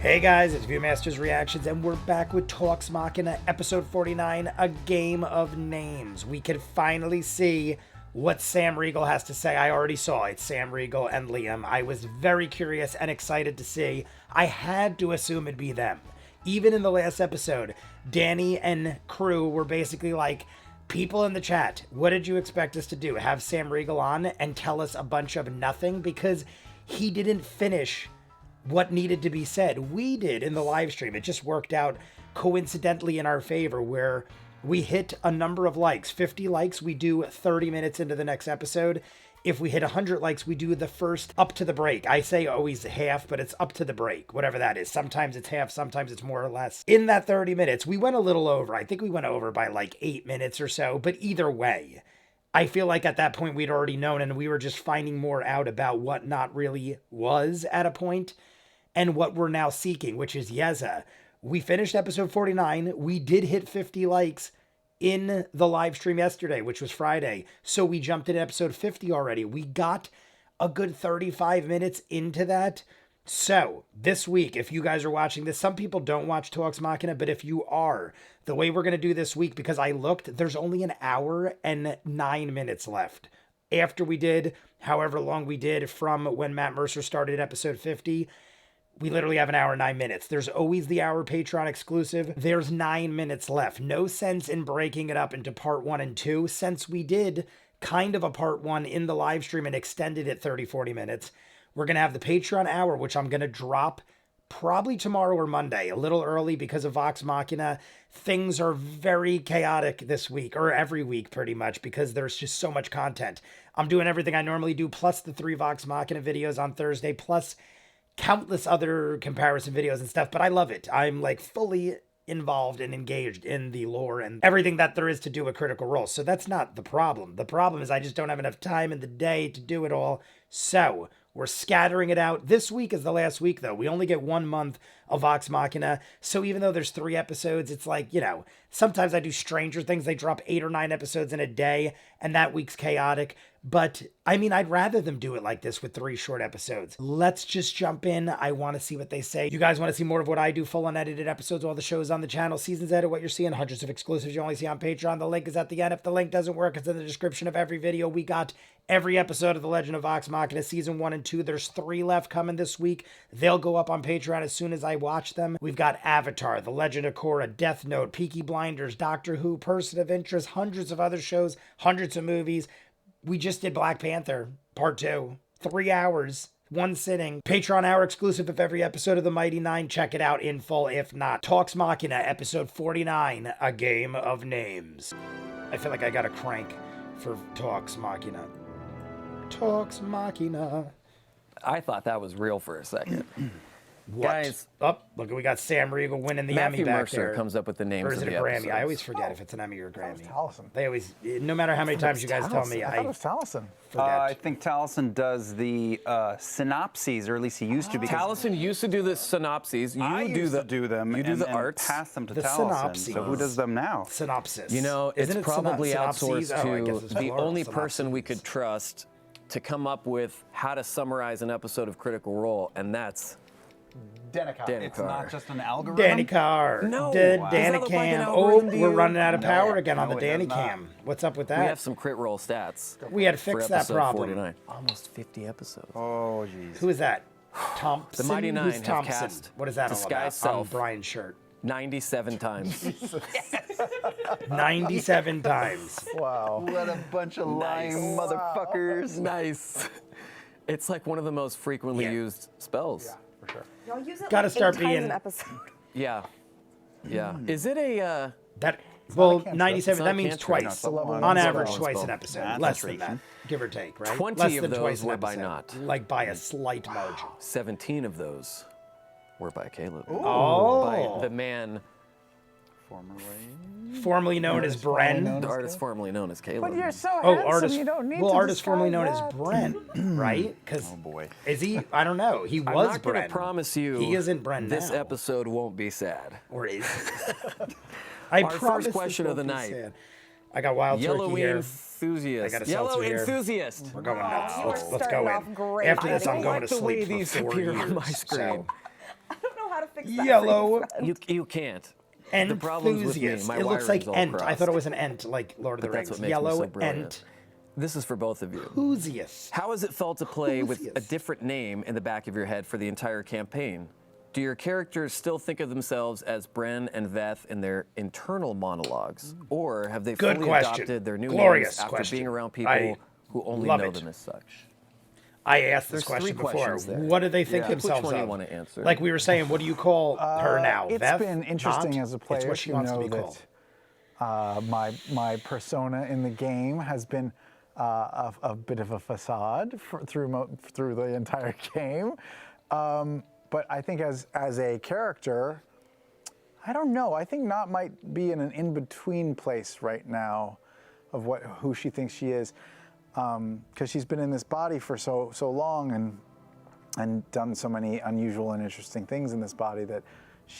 Hey guys, it's Viewmasters Reactions, and we're back with Talks Machina, episode 49, A Game of Names. We can finally see what Sam Riegel has to say. I already saw it, Sam Riegel and Liam. I was very curious and excited to see. I had to assume it'd be them. Even in the last episode, Danny and crew were basically like, people in the chat, what did you expect us to do? Have Sam Riegel on and tell us a bunch of nothing? Because he didn't finish what needed to be said. We did in the live stream. It just worked out coincidentally in our favor where we hit a number of likes. 50 likes, we do 30 minutes into the next episode. If we hit 100 likes, we do the first up to the break. I say always half, but it's up to the break, whatever that is. Sometimes it's half, sometimes it's more or less. In that 30 minutes, we went a little over. I think we went over by like 8 minutes or so, but either way, I feel like at that point we'd already known and we were just finding more out about what not really was at a point and what we're now seeking, which is Yeza. We finished episode 49. We did hit 50 likes in the live stream yesterday, which was Friday. So we jumped into episode 50 already. We got a good 35 minutes into that. So this week, if you guys are watching this, some people don't watch Talks Machina, but if you are, the way we're going to do this week, because I looked, there's only an hour and 9 minutes left. After we did however long we did from when Matt Mercer started episode 50, we literally have an hour and 9 minutes. There's always the hour Patreon exclusive. There's 9 minutes left. No sense in breaking it up into part 1 and 2, since we did kind of a part 1 in the live stream and extended it 30, 40 minutes. We're going to have the Patreon hour, which I'm going to drop probably tomorrow or Monday, a little early because of Vox Machina. Things are very chaotic this week, or every week pretty much, because there's just so much content. I'm doing everything I normally do, plus the 3 Vox Machina videos on Thursday, plus countless other comparison videos and stuff, but I love it. I'm like fully involved and engaged in the lore and everything that there is to do with Critical Role. So that's not the problem. The problem is I just don't have enough time in the day to do it all. So we're scattering it out. This week is the last week, though. We only get 1 month of Vox Machina. So even though there's 3 episodes, it's like, you know, sometimes I do Stranger Things. They drop 8 or 9 episodes in a day, and that week's chaotic. But, I mean, I'd rather them do it like this with 3 short episodes. Let's just jump in. I want to see what they say. You guys want to see more of what I do? Full unedited episodes, all the shows on the channel, seasons edit, what you're seeing, hundreds of exclusives you only see on Patreon. The link is at the end. If the link doesn't work, it's in the description of every video. We got every episode of The Legend of Vox Machina, season 1 and 2. There's 3 left coming this week. They'll go up on Patreon as soon as I watch them. We've got Avatar, The Legend of Korra, Death Note, Peaky Blinders, Doctor Who, Person of Interest, hundreds of other shows, hundreds of movies. We just did Black Panther, part 2. 3 hours, 1 sitting. Patreon hour exclusive of every episode of The Mighty Nein. Check it out in full, if not. Talks Machina, episode 49, A Game of Names. I feel like I got a crank for Talks Machina. Talks Machina. I thought that was real for a second. What? Guys, look, we got Sam Riegel winning the Matthew Emmy back Mercer there. comes up with the names Or is of it the a Grammy? episodes. I always forget if it's an Emmy or a Grammy. Taliesin. They always, no matter how many times you guys tell me, I thought it was Taliesin. forget. I think Taliesin does the synopses, or at least he used to. Because Taliesin used to do the synopses. You I do used the to do them. You do and, the and arts. pass them to The Taliesin. synopses. So who does them now? Synopsis. You know, it's Isn't it probably synopses? outsourced Oh, I guess to it's the plural, only person we synopses. could trust to come up with how to summarize an episode of Critical Role, and that's Danica. Danny It's Carr. not just an algorithm. Danny Carr. No. Danny Does that look like an Cam. algorithm to We're you? running out of power No. again on No, the it does Danny not. Cam. What's up with that? We have some crit roll stats. We had to for fix that episode problem. 49. Almost 50 episodes. Oh, jeez. Who is that? Thompson? The Mighty Nein Who's have Thompson? cast What is that all Disguised about? On Self. Brian's shirt. 97 times. 97 times. Wow. What a bunch of lying motherfuckers. Nice. It's like one of the most frequently Yeah. used spells. Yeah, for sure. Y'all use it Gotta like start 8 times being- an episode. Yeah. Yeah. Is it a That not well, a cantrip. 97. It's not That a means cantrip. twice. No, it's a level On one average, spell. twice an episode. Concentration. Less than that, give or take, right? 20 Less of than those twice an were by episode. not. Like by a slight margin. 17 of those were by Caleb? Oh. By the man, Formerly known as Bren. the artist formerly known as Caleb. But you're so Oh, handsome, artist. you don't need Well, to artist formerly known describe as that. Brent, right? Because Oh, boy. is he? I don't know. He I'm was not going Bren. to promise you He isn't Bren this now. episode won't be sad. Or is he? I Our first promise this question of won't the be night. sad. I got wild turkey Yellowy here. enthusiast. I got a Yellow seltzer here. enthusiast. We're going nuts. You are Let's go starting off in. great. After I this, I'm don't going like to the way sleep these for 4 appear years. on my screen. I don't know how to fix that. Yellow. You can't. The problem's with me. Enthusiast. My It looks like wiring's all Ent. I crossed. thought it was an Ent, like Lord of the But that's Rings. what makes me Yellow so brilliant. Ent. This is for both of you. Enthusiast. How has it felt to play with a Enthusiast. different name in the back of your head for the entire campaign? Do your characters still think of themselves as Bren and Veth in their internal monologues? Or have they Good fully question. adopted their new Glorious names after question. being around people I who only love know it. them as such? I asked this There's three question before. questions there. What do they think Yeah. themselves Which one of? you want to answer? Like we were saying, what do you call her now? It's Veth? been interesting Not? as a player It's what she to wants know to be called. that my persona in the game has been a bit of a facade through the entire game. But I think as a character, I don't know. I think Not might be in an in-between place right now of who she thinks she is, because she's been in this body for so long and done so many unusual and interesting things in this body that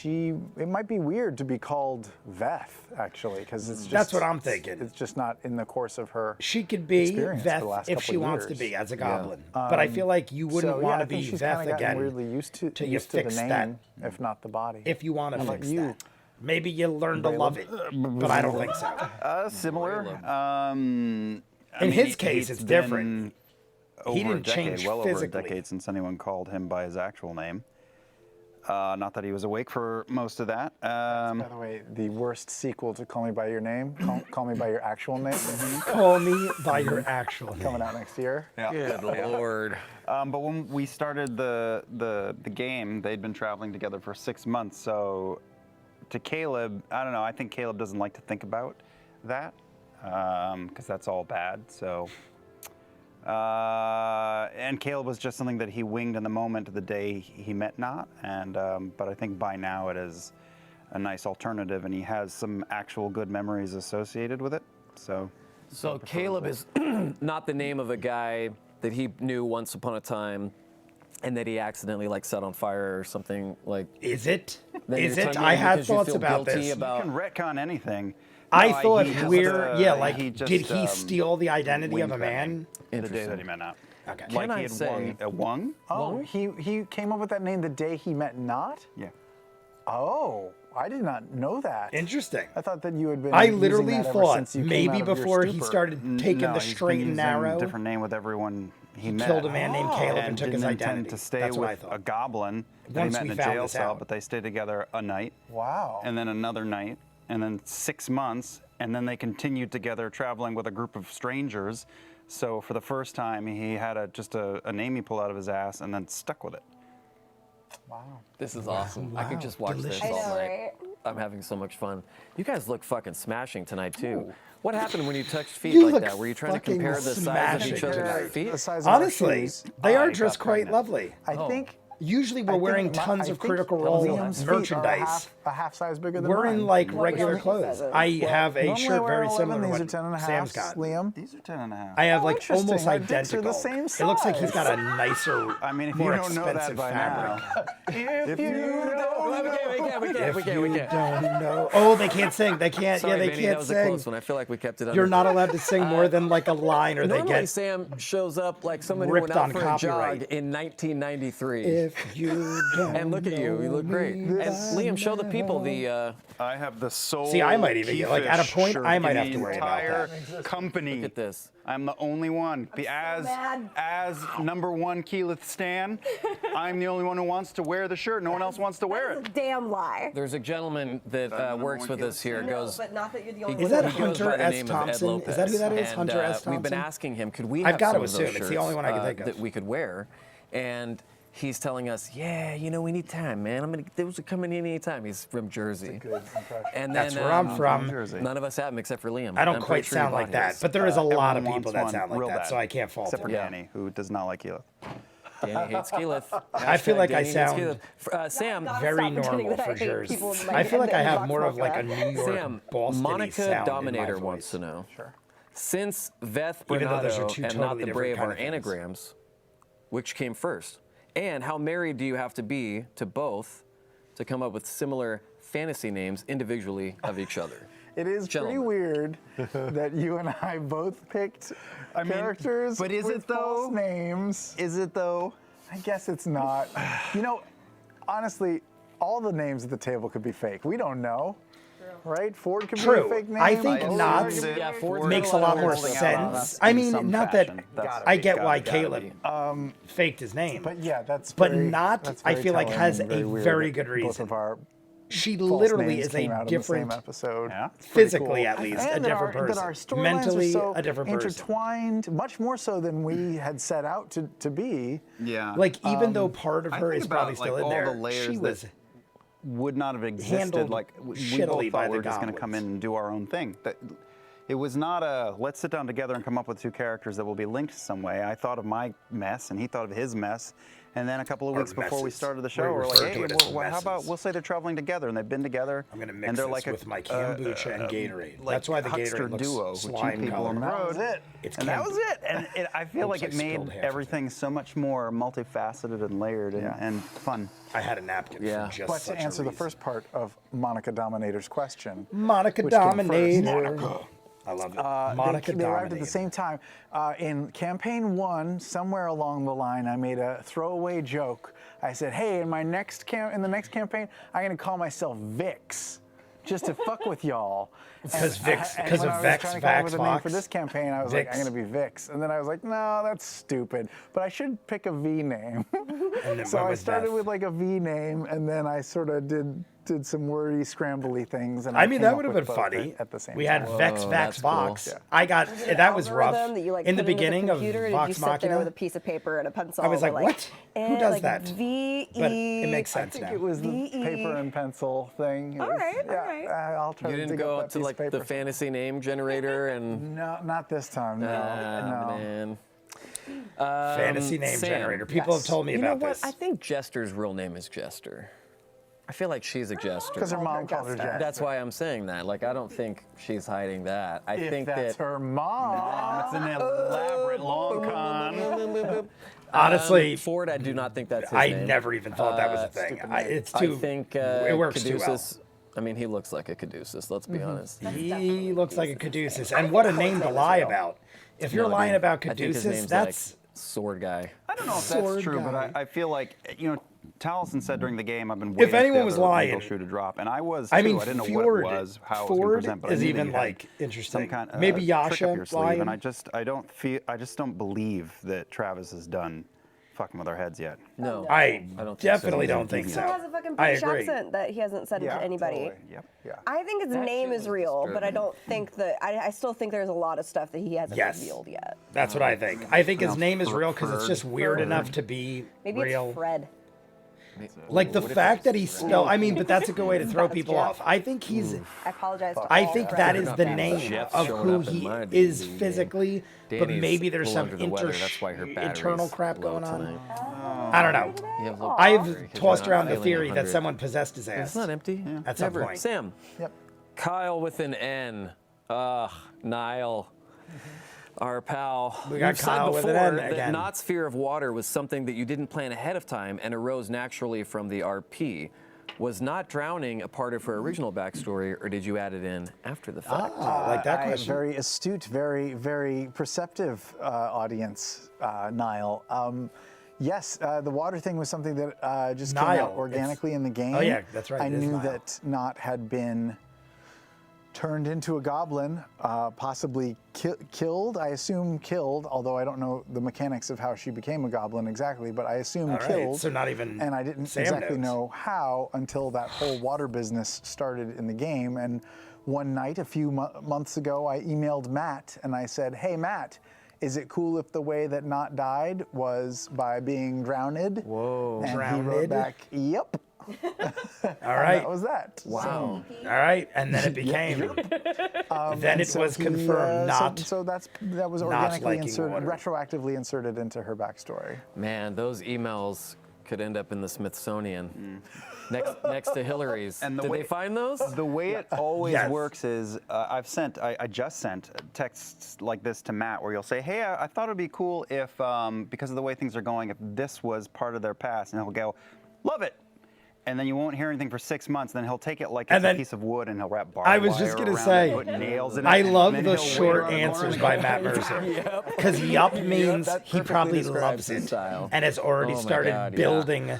it might be weird to be called Veth, actually, because it's just That's what I'm thinking. It's just not in the course of her. She could be experience for the Veth last if couple she of wants to years. be as a goblin. But I feel like you wouldn't So, want I to think be she's Veth kinda gotten again weirdly used to till you the fix that. name, if not the body. if you want to about fix you? that. Maybe you learn to love it, but I don't think so. Similar. In his case, it's different. Over He didn't a decade, change well over a physically. decade since anyone called him by his actual name. Not that he was awake for most of that. By the way, the worst sequel to Call Me by Your Name, Call Me by Your Actual Name, Call me by your actual name. coming out next year. Good Lord. But when we started the game, they'd been traveling together for 6 months. So to Caleb, I don't know. I think Caleb doesn't like to think about that because that's all bad. So. And Caleb was just something that he winged in the moment the day he met Not, and but I think by now it is a nice alternative, and he has some actual good memories associated with it. So Caleb is not the name of a guy that he knew once upon a time and that he accidentally set on fire or something like. Is it? Then Is you're it? telling I me had because you thought feel about guilty this. about- you can retcon anything. I No, thought he just, we're he just, did he steal the identity of winged a that man? name The day that he met Not. Okay. Like I he had say- wung? Oh, he came up with that name the day he met Not? Yeah. Oh, I did not know that. Interesting. I thought that you had been. I using literally that ever thought since you came maybe out of your before he stupor. started taking No, the he's straight been and using narrow, a different name with everyone he met. killed a man named Caleb and and took his didn't intend identity. to stay That's what I with thought. a goblin that Once he met we in a found jail this cell, out. but they stayed together a night, Wow. and then another night, and then 6 months, and then they continued together traveling with a group of strangers. So for the first time, he had just a name he pulled out of his ass and then stuck with it. Wow. This is awesome. I could just watch Delicious. this I all know, night. right? I'm having so much fun. You guys look fucking smashing tonight too. What happened when you touched feet You like look that? Were you trying to fucking compare the size of smashing each other's tonight. feet? The size of our Honestly, shoes. they are I dressed got quite pregnant. lovely. I think. Usually I we're think wearing I tons of think Critical Role Liam's feet are merchandise. a half size bigger than We're mine. in like What regular size clothes. is it? I have a Normally I shirt wear very 11, similar to these are what 10 and a half, Sam's got. Liam. These are 10 and a half. I have like interesting. almost Our dicks are identical. the same It looks like he's got a size. nicer, I mean, if more you don't know that expensive by fabric. now. If you don't We can't. Don't know. Oh, they can't sing. They can't. Sorry, yeah, they Vinny, that can't was a sing. close one. I feel like we kept it under. You're not allowed to sing more than like a line, or they Normally, get. Sam shows up like someone who ripped went out on for copyright. a jog in 1993. If you don't. And look at you look great. And Liam, show the people the. I have the sole. See, I might even get- like, at a keyfish point, shirt I might in have the to worry about entire that. company. Look at this. I'm the only one. mad. As number one Keyleth Stan, I'm the only one who wants to wear the shirt. No one else wants to wear That's it. a damn lie. There's a gentleman that number works one with kid? us here. No, Goes. but not that you're the He only Is that one. goes by Hunter the S. name of Ed Thompson? Is Lopez. that who that is? And, Hunter S. We've been Thompson? asking him, could we I've have got some to of those assume it's the shirts, only one I can think of. that we could wear? And he's telling us, yeah, we need time, man. Those are coming in anytime. He's from Jersey. Good impression. And That's then, where I'm from. Jersey. None of us have him except for Liam. I don't I'm quite pretty sure he sound like bought that, his. but there is a lot of Everyone people wants that sound one like real that, bad, so I can't fault Except for it. Yeah. Danny, who does not like Keyleth. Danny hates Keyleth. I feel like I Danny hates sound Keyleth. Sam, Stop very pretending normal that for I hate Jersey. people in my I feel like I have inbox more of like a like New York, Sam, Boston Monica sound in my Dominator voice. wants to know. Sure. Since Veth, Even though those are Bernardo, two and totally Not the different Brave kind are of things. anagrams, which came first? And how married do you have to be to both to come up with similar fantasy names individually of each other? It is pretty Gentlemen. weird that you and I both picked characters but is with it though? false names. Is it though? I guess it's not. Honestly, all the names at the table could be fake. We don't know. Right? Ford could be True. a fake name. I think Owen Knott's could be- Yeah, Ford's makes a got a lot lot more of holding out on sense. us I in mean, some not fashion. that That's- I get why gotta Caleb faked his name, But yeah, that's but very, Knott, that's I very feel like, telling has and a weird very that good Both reason. of our she false literally names is came a out in the different, same episode. Yeah. It's pretty physically cool. at least, And a different that person. our storylines Mentally, are so a different person. intertwined, much more so than we had set out to be. Yeah. Like, even though part of I her think is probably about, still like, in all there, the layers she that was would not have existed. handled Like we shittily both by thought the we were just going to come in goblins. and do our own thing. That it was not a let's sit down together and come up with two characters that will be linked some way. I thought of my mess and he thought of his mess. And then a couple of Or weeks before we messes. started the We show, we're like, refer hey, to it as well, how about messes. we'll say they're traveling together and they've been together. I'm gonna and mix they're this like with my kombucha and Gatorade. like That's why the huckster Gatorade looks duo who cheat slime people on the colored. road. That was it. It's And that was kombucha. it. And I feel Oops, like it I made spilled half of it. everything so much more multifaceted and layered and fun. I had a napkin Yeah. for just But such to answer a the reason. first part of Monica Dominator's question, Monica which came first. Dominator. I love it. Monica they arrived Dominator. at the same time. In campaign 1, somewhere along the line, I made a throwaway joke. I said, "Hey, in the next campaign, I'm going to call myself Vix, just to fuck with y'all." Because Vix, And because when of I was Vex, trying to come up with Vax, a name for Vox. this campaign, I was Vix. like, I'm going to be Vix. And then I was like, no, that's stupid. But I should pick a V name. And then So went I with started Beth. with like a V name, and then I sort of did some wordy, scrambly things. And I mean, came that up would have with been both funny. at the same We time. had Vex, Whoa, Vax, that's Vox. cool. I got that was rough. Algorithm that you, like, In the put into beginning of computer, or did you Vox sit there Machina, with a piece of paper and a pencil? I was like, and, what? Who does like that? V-E. But it makes I sense think now. it was the V-E. paper and pencil thing. All right, all yeah, right. I'll try You to didn't dig go up up that to piece like of paper. the fantasy name generator and No, not this time. No, no. man. Fantasy name Sam. generator. People have told me You know about what? this. I think Jester's real name is Jester. I feel like she's a Jester. Because her mom called her Jester. Jack. That's why I'm saying that. Like, I don't think she's hiding that. I If think that's that. her mom. It's an elaborate long con. Honestly, Ford, I do not think that's his I name. never even thought that was a thing. It's too. I think it works too well. Caduceus. I mean, he looks like a Caduceus. Let's be honest. He looks like a Caduceus, and what a name to lie about. If you're No, lying dude. about I think his Caduceus, name's that's like sword guy. I don't know if Sword that's true, guy. but I feel like, Taliesin said during the game, I've been waiting anyone for the was other lying, legal shoe to drop, and I was too. I mean, I didn't know Fjord, what it was, how it was going to Ford present, but I is knew that even you had like interesting. some kind of Maybe trick up Yasha your sleeve, lying. and I just don't believe that Travis has done fucking with our heads yet. No. I I don't think definitely so. don't think He so. has a fucking I British agree. accent that he hasn't said to anybody. Totally. Yep. Yeah. I think his name shit is was real, but I disturbing. don't think that. I still think there's a lot of stuff that he hasn't Yes. revealed yet. That's what I think. I think his No, name is real because it's just weird Ferd. enough to be Maybe real. it's Fred. Like the What if fact it's that he spelled. I mean, but that's a good way to throw That's people Jeff. off. I think he's. I apologize. To I all think Freds. that is Not the being name Jeff's of showing who up in he my is D&D game. physically, but Danny's maybe there's a some little under the weather. That's why her internal battery's crap low going on. tonight. I don't know. You have low I've battery 'cause tossed you're not around the feeling theory that 100. someone possessed his ass. It's not empty. At some Never. point. Sam. Yep. Kyle with an N. Niall. Our pal. We got You've said Kyle with an before N that again. Knott's fear of water was something that you didn't plan ahead of time and arose naturally from the RP. Was not drowning a part of her original backstory, or did you add it in after the fact? Like that I- question. Very astute, very, very perceptive audience, Niall. Yes, the water thing was something that just came Niall, out organically in the game. Oh, yeah, that's right, I it is knew Niall. that Knott had been turned into a goblin, possibly killed. I assume killed, although I don't know the mechanics of how she became a goblin exactly, but I assume All right, killed. so not even And I didn't Sam exactly knows. know how until that whole water business started in the game. And one night, a few months ago, I emailed Matt and I said, "Hey, Matt, is it cool if the way that Knott died was by being drowned?" Whoa. And he Drowned? wrote back, "Yep." All And right. that was that. Wow. All right. And then it became. Then And it so was he, confirmed not. So that was not organically liking inserted, water. retroactively inserted into her backstory. Man, those emails could end up in the Smithsonian. Next to Hillary's. And the Did way- they find those? The way it always Yes. works is I just sent texts like this to Matt where you'll say, hey, I thought it'd be cool if, because of the way things are going, if this was part of their past. And he'll go, love it. And then you won't hear anything for 6 months. Then he'll take it like And it's then- a piece of wood and he'll wrap barbed I was just wire gonna around say, it, put nails in it. I love and then those he'll wait short around the corner answers and by go, Matt Mercer. Because Yup means that he perfectly probably describes loves his it style. and has already Oh my started God, yeah. building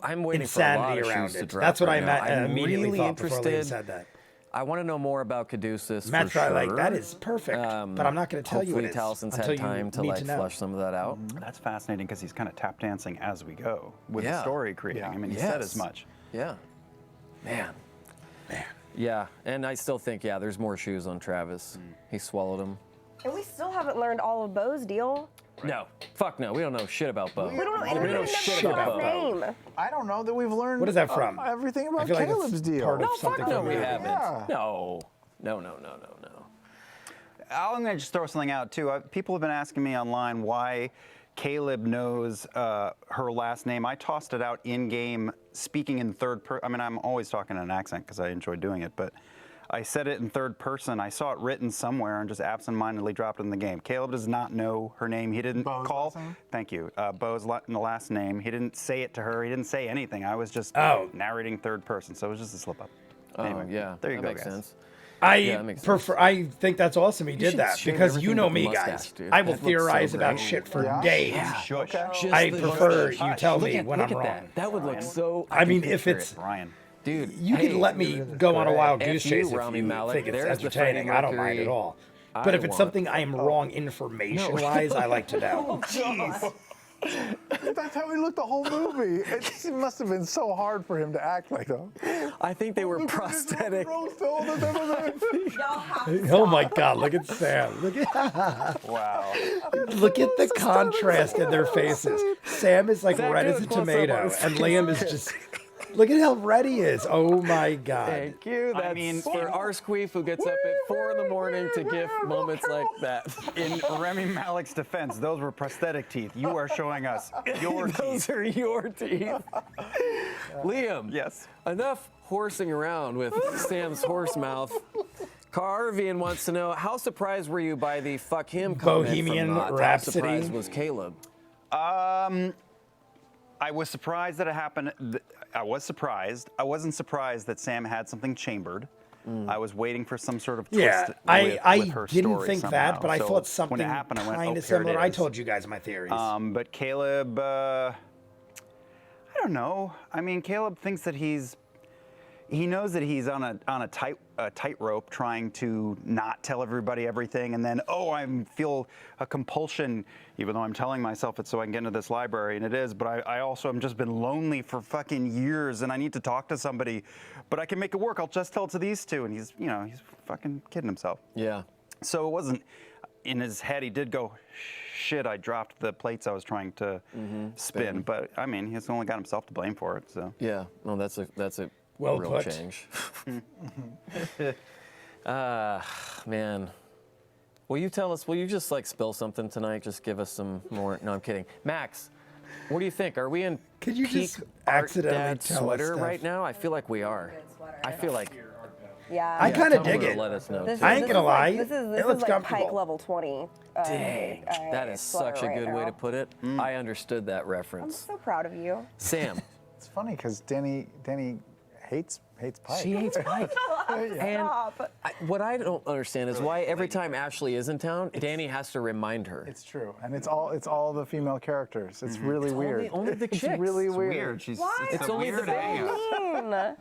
I'm waiting for a lot insanity of around shoes to it. drop. That's what right I now. I'm immediately really thought before Liam interested. said that. I want to know more about Caduceus Matt, for sure. like that is perfect, but I'm not going to tell you Hopefully, it is Talison's until had time you to need like to know. flush some of that out. That's fascinating because he's kind of tap dancing as we go with the Yeah. story creating. I mean, he said as much. Yeah. Man. Yeah, and I still think, there's more shoes on Travis. He swallowed them. And we still haven't learned all of Bo's deal. No. Fuck no. We don't know shit about Bo. We don't know We anything. know We've shit never about heard Bo. his name. I don't know that we've learned. What is that from? Everything about I feel like it's Caleb's deal. part of No, something fuck no, from we the- haven't. Yeah. No. No. I'm going to just throw something out too. People have been asking me online why Caleb knows her last name. I tossed it out in game, speaking in third person. I mean, I'm always talking in an accent because I enjoy doing it, but I said it in third person. I saw it written somewhere and just absentmindedly dropped it in the game. Caleb does not know her name. He didn't Bo's call. last name? Thank you. Bo's last name. He didn't say it to her. He didn't say anything. I was just narrating third person, so it was just a slip up. Anyway, Yeah. there you that go, makes guys. sense. I that makes prefer. I think that's awesome. He did should that shave because you everything know but the me, mustache, guys. dude. I will That looks so theorize about great. shit for Yeah? days. Shush. Just I the prefer mustache. you tell Look me at- when look I'm at wrong. That. That would look so. I mean, if picture it's it. Brian. Dude, you hey, can let me go on a wild F goose you, chase if Rami you Malek. think it's There's the Freddie entertaining. I don't mind Mercury at all. I But if it's want. something I am wrong information-wise, I like to know. Jeez. That's how he looked the whole movie. It must have been so hard for him to act like that. I think they were prosthetic. Oh my God! Look at Sam. Look at Wow. look at the contrast in their faces. Sam is like Zach, red do as a a close-up on tomato, his and Liam is just. Look at how red he is. Oh my God. Thank you. That's mean- for our squeef who gets up at 4 in the morning to give moments like that. In Rami Malek's defense, those were prosthetic teeth. You are showing us your Those teeth. are your teeth. Liam. Yes. Enough horsing around with Sam's horse mouth. Carvian wants to know, how surprised were you by the fuck him comment Bohemian from Knot? How Rhapsody? surprised was Caleb? I was surprised that it happened. I was surprised. I wasn't surprised that Sam had something chambered. I was waiting for some sort of twist Yeah, with I her didn't story think somehow. that, but I So thought something when it happened, I went, kind "Oh, of here it similar. I is." told you guys my theories. But Caleb, I don't know. I mean, Caleb thinks that he knows that he's on a tightrope trying to not tell everybody everything, and then I feel a compulsion, even though I'm telling myself it so I can get into this library, and it is. But I also am just been lonely for fucking years, and I need to talk to somebody. But I can make it work. I'll just tell it to these two, and he's fucking kidding himself. Yeah. So it wasn't in his head. He did go, shit, I dropped the plates I was trying to spin. But I mean, he's only got himself to blame for it. So Yeah. No, that's a Well real put. change. Man. Will you just like spill something tonight? Just give us some more. No, I'm kidding. Max, what do you think? Are we in Could you peak just Art accidentally Dad tell us sweater stuff? right now? I feel like we are. I feel like Yeah. I kind of Tell me dig to it. Let us know. This I is- ain't this gonna is like- lie. This is It looks like comfortable. Pike level 20. Dang, that is sweater such a right good way now. to put it. I understood that I'm reference. so proud of you. Sam, It's funny because Danny hates Pike. she hates Pike. And Stop. what I don't understand is why every time Ashley is in town, Danny has to remind her. It's true, and it's all the female characters. It's really weird. only the It's chicks. really It's weird. She's, Why? It's only the mean.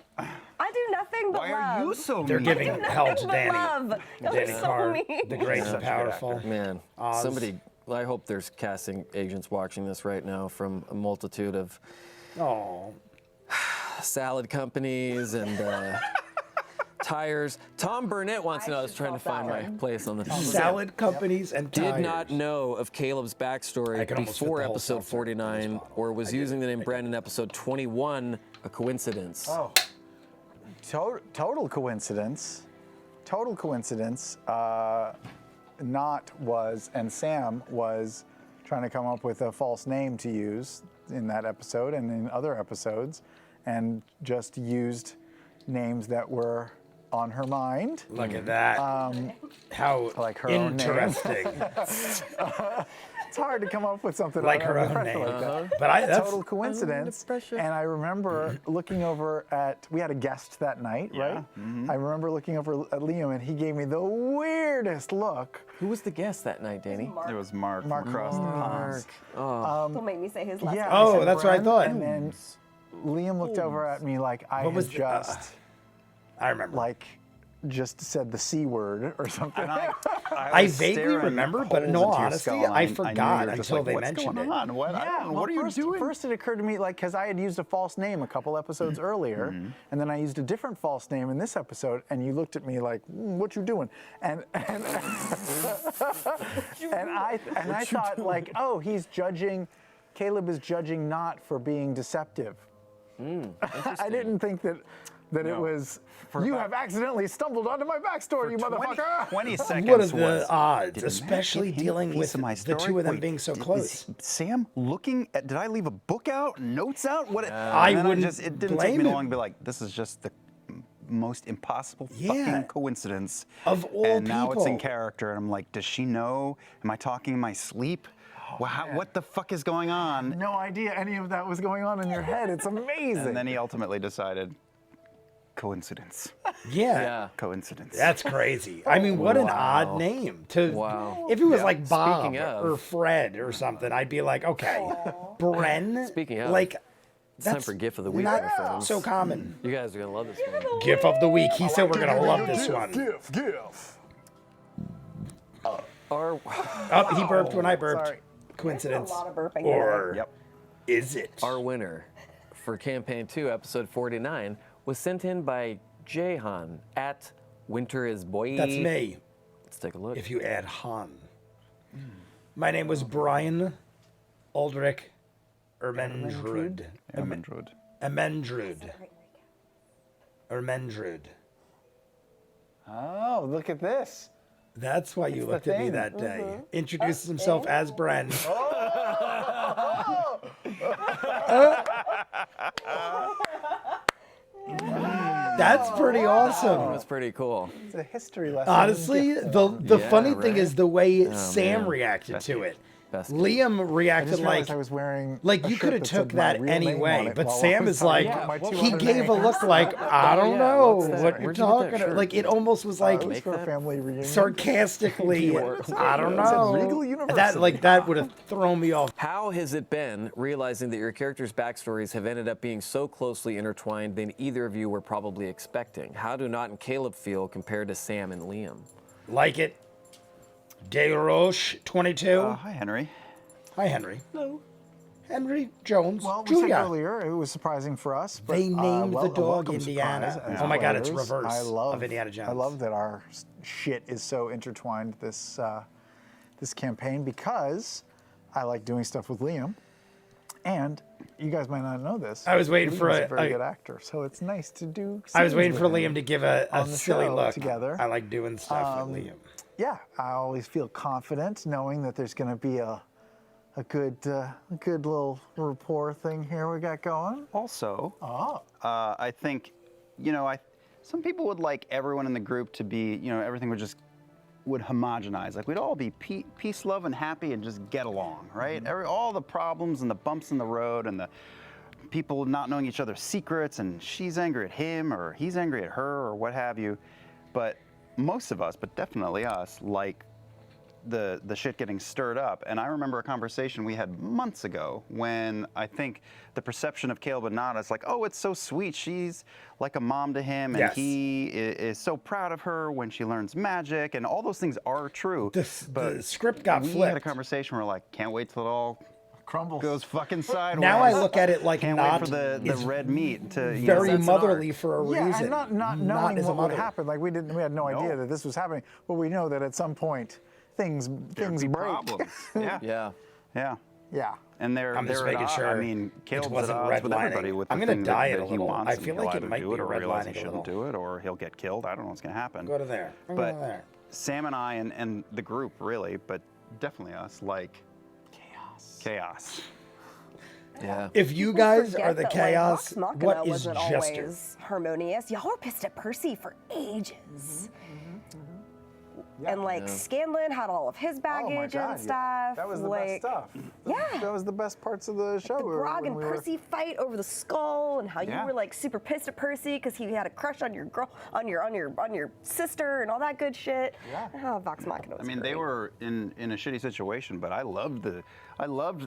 I do nothing but Why love. are you so They're mean? giving hell to Nothing but Danny. love. Y'all are Danny so Carr, mean. the great and powerful. Man, Oz. somebody, I hope there's casting agents watching this right now from a multitude of Oh, salad companies and tires. Tom Burnett wants to know, I was should trying to sell find my salad. place on the salad companies and Did tires. not know of Caleb's I backstory can almost fit before the whole episode seltzer in this 49, bottle. or was using the name Brandon episode 21 a coincidence? Oh, total coincidence. Total coincidence. Not was, and Sam was trying to come up with a false name to use in that episode and in other episodes, and just used names that were on her mind. Look at that. How Like her own name. interesting. It's hard to come up with something Like under her own pressure name. like that. But that's Total coincidence. pressure. And I remember looking over at, we had a guest that night, right? I remember looking over at Liam, and he gave me the weirdest look. Who was the guest that night, Danny? It was Mark Mark from across the pond. Mark. Oh, Don't make me say his last name. I Oh, said that's what I Bren, thought. And then Liam looked over at me like I What was had the- just I remember. just said the C word or something. And I I was vaguely staring remember, but in holes all into your honesty, skull, and I knew you forgot were just until like, they What's mentioned going it. on? What? What are you doing? First, it occurred to me, like, because I had used a false name a couple episodes earlier, and then I used a different false name in this episode, and you looked at me like, "What you doing?" And and I thought, like, oh, he's judging. Caleb is judging not for being deceptive. I didn't think that it was. You have accidentally stumbled onto my backstory, you motherfucker. 20 seconds. What are the was, odds, "Did Matt especially give him a dealing piece with of my the story? two of them Wait, being so is close?" Sam looking at? Did I leave a book out? Notes out? What? I and then wouldn't it didn't blame take me him. long to be like, this is just the most impossible Yeah. fucking coincidence. Of all and now it's in people. character, and I'm like, does she know? Am I talking in my sleep? What the fuck is going on? No idea any of that was going on in your head. It's amazing. And then he ultimately decided, coincidence. Yeah. Yeah. Coincidence. That's crazy. I mean, what an odd name to. Wow. If it was like Bob Speaking of- or Fred or something, I'd be like, okay, Bren. Speaking of, like, It's time that's for GIF of the week, not my friends. so common. You guys are gonna love this one. GIF of the week. He said we're gonna love this one. GIF. Our, Oh, he burped when I burped. Sorry. Coincidence. A lot of burping Or Yep. is it? our winner for campaign 2, episode 49, was sent in by Jahan at Winter is Boy. That's me. Let's take a look. If you add Han. My name was Brian Aldrich Ermendrud. Ermendrud. Ermendrud. Oh, look at this. That's why you the looked at me thing. that day. Introduces himself as Bren. That's pretty awesome. That's pretty cool. It's a history lesson. Honestly, the Yeah, funny thing right? is the way Sam man. reacted to it. Best Liam I reacted just like realized I was wearing like a you shirt could have that took said my that real name anyway, on it but while I Sam was is like talking about my two he other gave a names. look like I don't yeah, know what's that? what you're Where'd you get that talking about. shirt? Like it almost was like It was for a that? family reunion. sarcastically. I don't It said know. Regal That University. like that would have thrown me off. How has it been realizing that your characters' backstories have ended up being so closely intertwined than either of you were probably expecting? How do Not and Caleb feel compared to Sam and Liam? Like it. De Roche 22. Hi, Henry. Hi Henry. Hello. Henry Jones Well, we said Jr. earlier it was surprising for us. But, They named well, the a dog welcome Indiana. surprise as Oh my God, it's players. reverse I love of Indiana Jones. I love that our shit is so intertwined this this campaign because I like doing stuff with Liam, and you guys might not know this. I was waiting for Liam's a- a very a- good actor, so it's nice to do. I was scenes waiting for with Liam him. to give a on the silly show look. together. I like doing stuff with Liam. Yeah, I always feel confident knowing that there's going to be a good little rapport thing here we got going. Also, Oh. I think, some people would like everyone in the group to be, everything would homogenize. Like we'd all be peace, love, and happy and just get along, right? All the problems and the bumps in the road and the people not knowing each other's secrets and she's angry at him or he's angry at her or what have you. But most of us, but definitely us, like the shit getting stirred up. And I remember a conversation we had months ago when I think the perception of Caleb and Nada is like, oh, it's so sweet. She's like a mom to him, and Yes. he is so proud of her when she learns magic, and all those things are true. The script got we had a flipped. conversation where we're like, can't wait till it all Crumbles. goes fucking sideways. Now I look at it like can't Not wait for the is red meat to very that's an motherly arc. for a Yeah, reason. and not Not knowing as a what would mother. happen. Like we had no idea that this was happening, but we know that at some point things There'd be break. problems. Yeah. Yeah. Yeah. Yeah. And they're I'm just they're at making odds. sure I mean, Caleb's at wasn't odds with redlining. everybody with the I'm gonna thing diet that a he little. wants. I and feel he'll like it either might do be it or realize he redlining a shouldn't little. do it, or he'll get killed. I don't know what's gonna happen. Go to there. Go But to there. Sam and I and the group really, but definitely us, like chaos. Yeah. If you People guys forget are the that, chaos, like, Vox Machina what is wasn't Jester? always harmonious. Y'all were pissed at Percy for ages. And like Scanlan had all of his Oh my baggage God, and stuff. That was the like, best stuff. Yeah. That was the best parts of the show. The Grog and when we were- Percy fight over the skull, and how you Yeah. were like super pissed at Percy because he had a crush on your girl, on your sister, and all that good shit. Yeah. Oh, Vox Machina was I mean, they great. were in a shitty situation, but I loved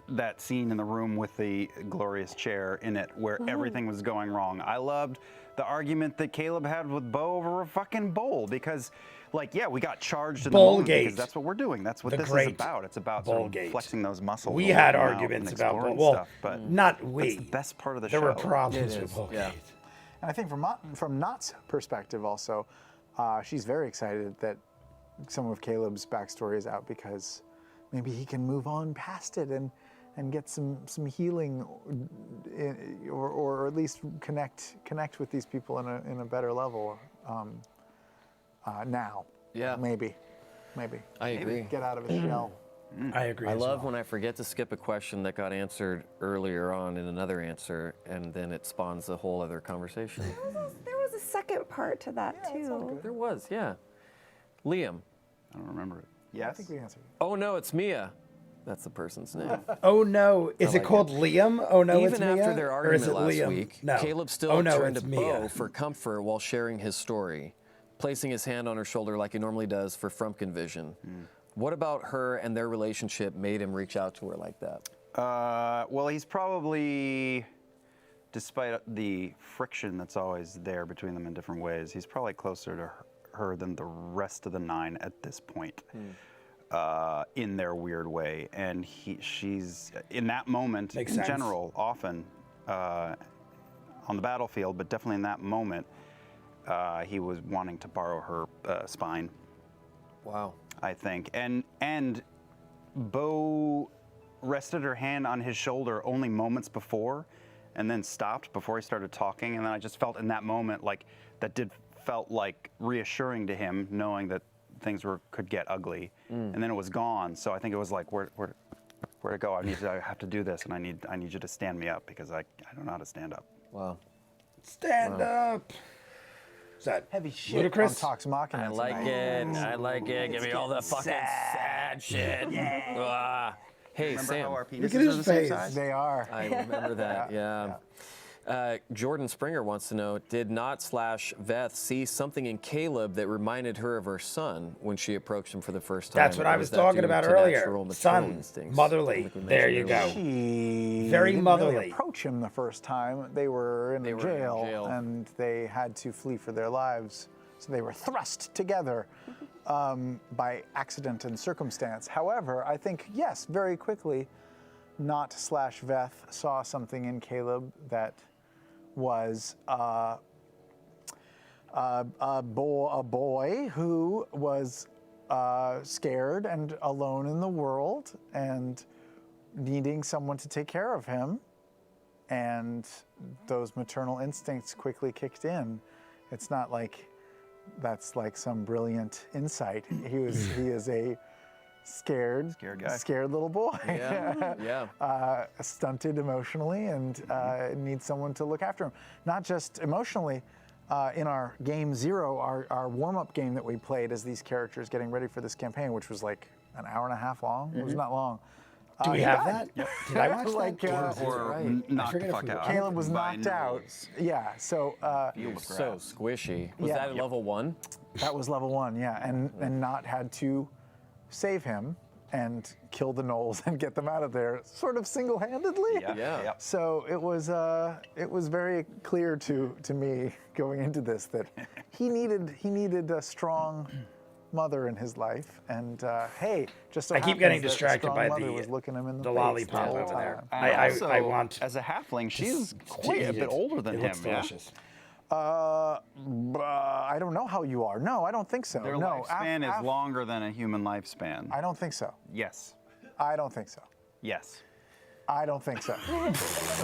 that scene in the room with the glorious chair in it, where everything was going wrong. I loved the argument that Caleb had with Bo over a fucking bowl, because, like, yeah, we got charged in the moment Bowlgate. because that's what we're doing. That's what The this is great about. It's about sort of Bowlgate. flexing those muscles. We and had working out arguments and about exploring well, stuff, but not we. that's the best part of the there show. were problems It with is, Bowlgate. yeah. And I think from Knott's perspective also, she's very excited that some of Caleb's backstory is out, because maybe he can move on past it and get some healing, or at least connect with these people in a better level now. Yeah. Maybe. I agree. Get out of his shell. I agree. I as love well. when I forget to skip a question that got answered earlier on in another answer, and then it spawns a whole other conversation. There was a second part to that too. There was, yeah. Liam. I don't remember it. I Yes. think we answered. Oh no, it's Mia. That's the person's name. Oh no, is it like called Liam? Oh no, it's Even after Mia? their Or is argument it last Liam? week, No. Caleb still oh, no, turned it's to Mia. Bo for comfort while sharing his story, placing his hand on her shoulder like he normally does for Frumpkin vision. What about her and their relationship made him reach out to her like that? Well, he's probably, despite the friction that's always there between them in different ways, he's probably closer to her than the rest of the Nine at this point, in their weird way. And she's, in that moment, Makes in sense. general, often on the battlefield, but definitely in that moment, he was wanting to borrow her spine, Wow. I think. And Bo rested her hand on his shoulder only moments before, and then stopped before he started talking. And then I just felt in that moment like felt like reassuring to him, knowing that things could get ugly. And then it was gone. So I think it was like, where to go? I have to do this, and I need you to stand me up, because I don't know how to stand up. Wow. Stand up. Is that Heavy shit ludicrous? on Tox Machina. I like tonight. it. I like it. Give me all the fucking sad shit. Ah. Hey, Remember Sam. how our Look at penises his are the same face. size? They are. I remember that, yeah. Jordan Springer wants to know, did Not/Veth see something in Caleb that reminded her of her son when she approached him for the first time? That's what I or was that talking due about to earlier. natural maternal Son, instincts? motherly. I think we There mentioned you earlier. go. She Very didn't motherly. really approach him the first time. They were in They were in jail, jail. and they had to flee for their lives. So they were thrust together by accident and circumstance. However, I think, yes, very quickly, Not/Veth saw something in Caleb that was a boy who was scared and alone in the world and needing someone to take care of him, and those maternal instincts quickly kicked in. It's not like that's like some brilliant insight. He is a scared guy. scared little boy. Yeah, yeah. Stunted emotionally, and needs someone to look after him. Not just emotionally. In our game 0, our warm-up game that we played as these characters getting ready for this campaign, which was like an hour and a half long. It was not long. Do we he have died. that? Did I watch Like, that? Or right. knocked forget the if fuck we- out. Caleb was by knocked out. Knowles. Yeah, so He was so squishy. Was Yeah. that at level 1? that was level 1, yeah. And Not had to save him and kill the Knowles and get them out of there sort of single-handedly. Yeah. So it was very clear to me going into this that he needed a strong mother in his life, and hey, just so I keep getting happens that a distracted strong by mother was looking him in the face lollipop the whole over there. time. And I also, want as a halfling, she's to quite a eat bit it. older than It him. looks delicious. I don't know how you are. No, I don't think so. Their no, lifespan is longer than a human lifespan. I don't think so. Yes. I don't think so. Yes. I don't think so. We'll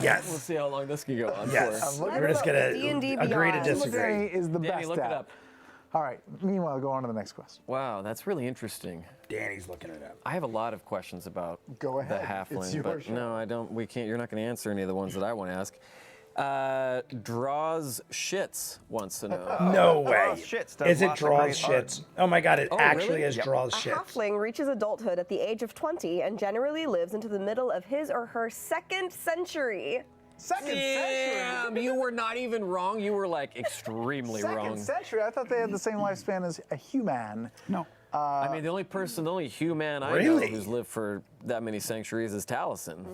Yes. see how long this can go on Yes. for. We're just gonna D&D agree to Beyond. disagree. Gray is the Danny, best look it at. up. All right. Meanwhile, go on to the next question. Wow, that's really interesting. Danny's looking it up. I have a lot of questions about Go the ahead. halfling, It's your but show. no, I don't. We can't. You're not going to answer any of the ones that I want to ask. Draws shits wants to know. No way. Draws shits does Is it lots of draws great art. shits? Oh my god, it Oh, actually really? is Yep. draws A shits. halfling reaches adulthood at the age of 20 and generally lives into the middle of his or her second century. Second century. Damn, you were not even wrong. You were like extremely Second wrong. century. I thought they had the same lifespan as a human. No. I mean, the only human I know Really? who's lived for that many centuries is Taliesin.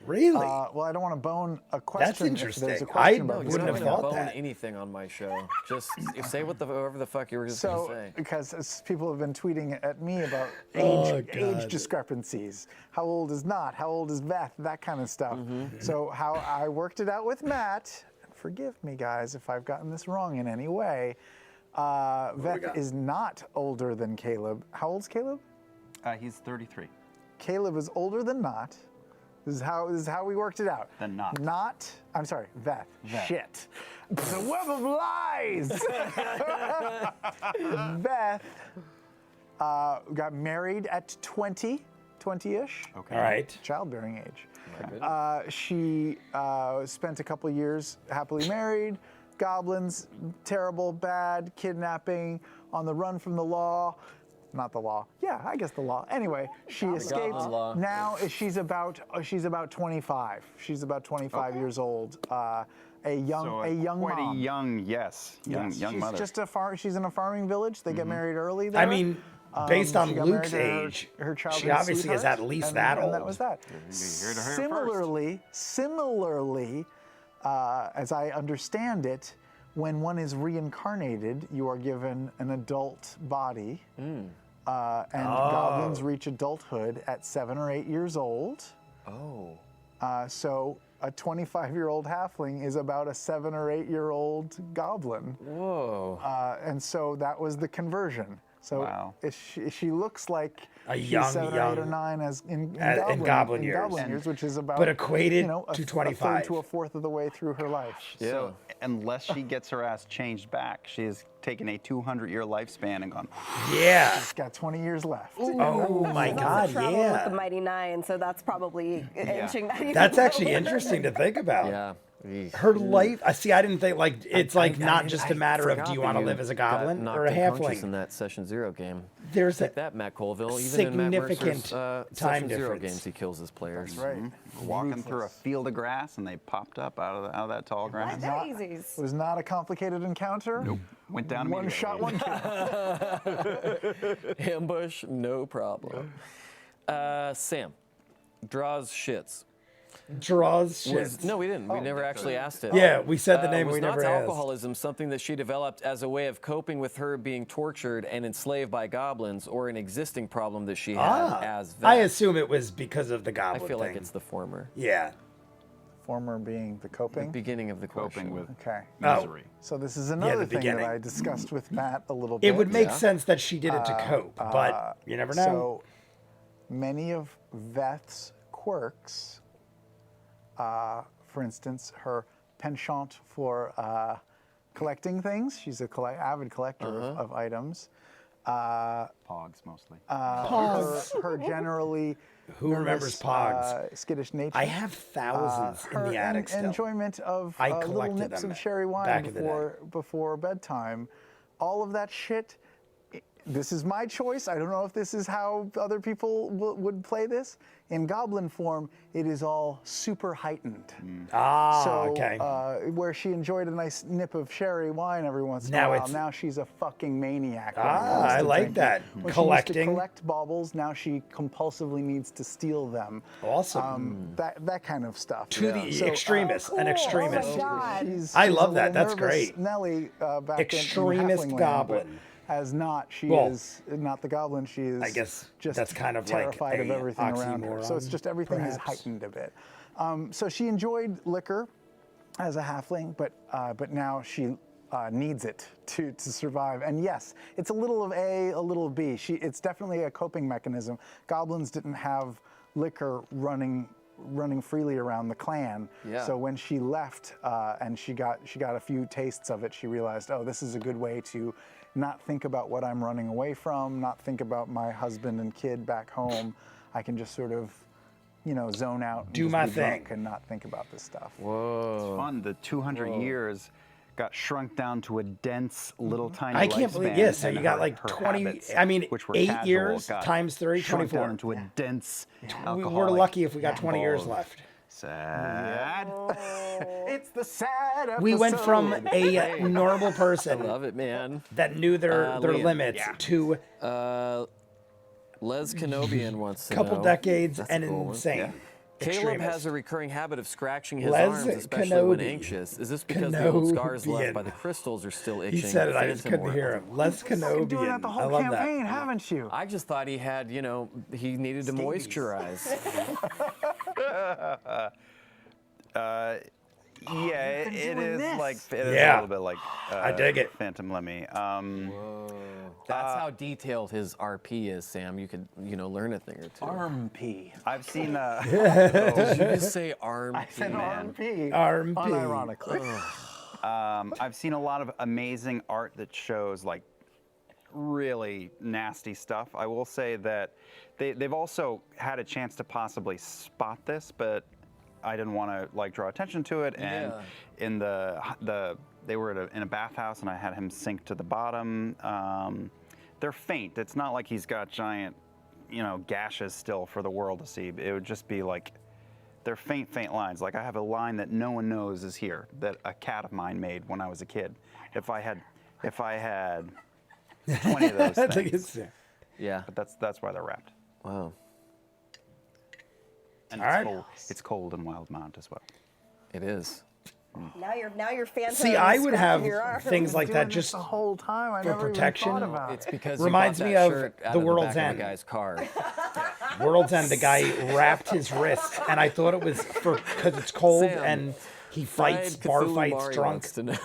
Really? Well, I don't want to bone a question. That's If there's interesting. a question I about You this wouldn't don't have one. have thought to bone that. anything on my show. Just say whatever the fuck you were just So, gonna say. because people have been tweeting at me about Oh, age God. discrepancies. How old is Not? How old is Beth? That kind of stuff. So how I worked it out with Matt, and forgive me guys if I've gotten this wrong in any way, Beth is not older than Caleb. How old's Caleb? He's 33. Caleb is older than Not. This is how we worked it out. Than Not. Not. I'm sorry, Beth. Shit. It's a web of lies. Beth got married at 20-ish. Okay. All right. Childbearing age. My goodness. She spent a couple years happily married. Goblins, terrible, bad, kidnapping, on the run from the law. Not the law. Yeah, I guess the law. Anyway, she escaped. goblin law. Now she's about 25. She's about 25 years old. A young Quite mom. a young, yes, young She's mother. just she's in a farming village. They get married early there. I mean, based on she got Luke's married to age, her she childhood obviously is sweetheart, at least and- that and old. that was that. You heard it here first. Similarly, as I understand it, when one is reincarnated, you are given an adult body, and goblins reach adulthood at 7 or 8 years old. Oh. So a 25-year-old halfling is about a 7 or 8-year-old goblin. Whoa. And so that was the conversion. So Wow. she looks like A she's young- 7 or 8 or 9 as in goblin years. goblin years, which is about But equated a to third 25. to a fourth of the way through her life. Yeah. So unless she gets her ass changed back, she has taken a 200-year lifespan and gone. Yeah. She's got 20 years left. Oh my She's god, also traveling with the yeah. Mighty Nine, so that's probably inching that. even That's actually lower. interesting to think about. Yeah. Eesh. Her life, I see, I didn't think, like, it's like not just a I matter of forgot do you that want to live as a got goblin knocked or a unconscious in halfling. that Session 0 game. There's Take a that, Matt Colville. Even in Matt significant Mercer's, time Session 0 difference. games, he kills his players. Right. Walking through a field of grass and they popped up out of that tall grass. Daisies. It was not a complicated encounter. Nope. Went down One immediately. shot, one kill. Ambush, no problem. Sam draws shits. draws shit. No, we didn't. We never actually asked it. Yeah, we said the name, Was we not never asked. alcoholism something that she developed as a way of coping with her being tortured and enslaved by goblins, or an existing problem that she had as I Veth? assume it was because of the I goblin feel like thing. it's the former. Yeah. Former being the coping. Beginning of the Coping question. with Okay. misery. So this is another thing that beginning. I discussed with Matt a little bit. It would make Yeah. sense that she did it to cope, but you never know. So many of Veth's quirks, for instance, her penchant for collecting things. She's a avid collector of items. Pogs mostly. Her generally Who remembers nervous, Pogs? skittish nature. I have thousands in her the attic still. enjoyment of I little collected nips them of sherry back wine in the day. before bedtime. All of that shit. This is my choice. I don't know if this is how other people would play this. In goblin form, it is all super heightened. So, okay. where she enjoyed a nice nip of sherry wine every once in a Now while, it's- now she's a fucking maniac. when it comes I to like drinking. that. When she used Collecting. to collect baubles, now she compulsively needs to steal them. Awesome. That kind of stuff. To the So, extremist, an cool. extremist. Oh my God. I she's love a that. little That's nervous great. Nelly back Extremist in Halfling goblin. Land, but as not, she Well, is not the goblin. She is. I guess just that's kind of like terrified of a everything around her. So it's oxymoron, just everything is perhaps. heightened a bit. So she enjoyed liquor as a halfling, but now she needs it to survive. And yes, it's a little of A, a little of B. It's definitely a coping mechanism. Goblins didn't have liquor running freely around the clan. Yeah. So when she left and she got a few tastes of it, she realized, oh, this is a good way to not think about what I'm running away from, not think about my husband and kid back home. I can just sort of, zone out, and Do just my be drunk thing. and not think about this stuff. Whoa. Fun. The 200 years got shrunk down to a dense little tiny I can't believe, lifespan, yeah, so and you got her- like her 20, habits, I mean, which were 8 casual, years got times 3, shrunk 24. down into a dense We're alcoholic lucky if we got 20 years bulb. left. Sad. It's the sad episode. We went from a normal I person love it, man. that knew their Liam. limits to Les Kenobian wants to a couple know. decades That's a and cool one. insane. Caleb Extremist. has a recurring habit of scratching his Les arms, especially when Kenobi. anxious. Is this because the old scars Kenobian. left by the crystals are still itching? He said it, I just Phantom couldn't or- hear him. Les You've been doing Kenobian. that the I whole love campaign, that. haven't you? I just thought he had, he needed to moisturize. Yeah, it is like it is Yeah. a little bit like I dig it. Phantom Lemmy. That's how detailed his RP is, Sam. You could, learn a thing or two. Arm P. I've seen Did you just say arm? I said arm P. Arm P. Unironically. I've seen a lot of amazing art that shows like really nasty stuff. I will say that they've also had a chance to possibly spot this, but I didn't want to like draw attention to it. And Yeah. in they were in a bathhouse, and I had him sink to the bottom. They're faint. It's not like he's got giant, gashes still for the world to see. It would just be like they're faint lines. Like I have a line that no one knows is here that a cat of mine made when I was a kid. If I had 20 of those I think things. it's, Yeah. But that's why they're wrapped. Wow. And All it's right. cold. It's cold in Wildmount as well. It is. Now you're Phantom. See, I would have scratching your arm. things like that Doing this just the whole time. I for never protection. Even thought about It's it. because Reminds you bought me that of shirt out The of World's the back End. of a guy's car. World's End. The guy wrapped his wrist, and I thought it was because it's cold Sam, and he fights, Fried bar Cthulhu fights Mari drunk. wants to know.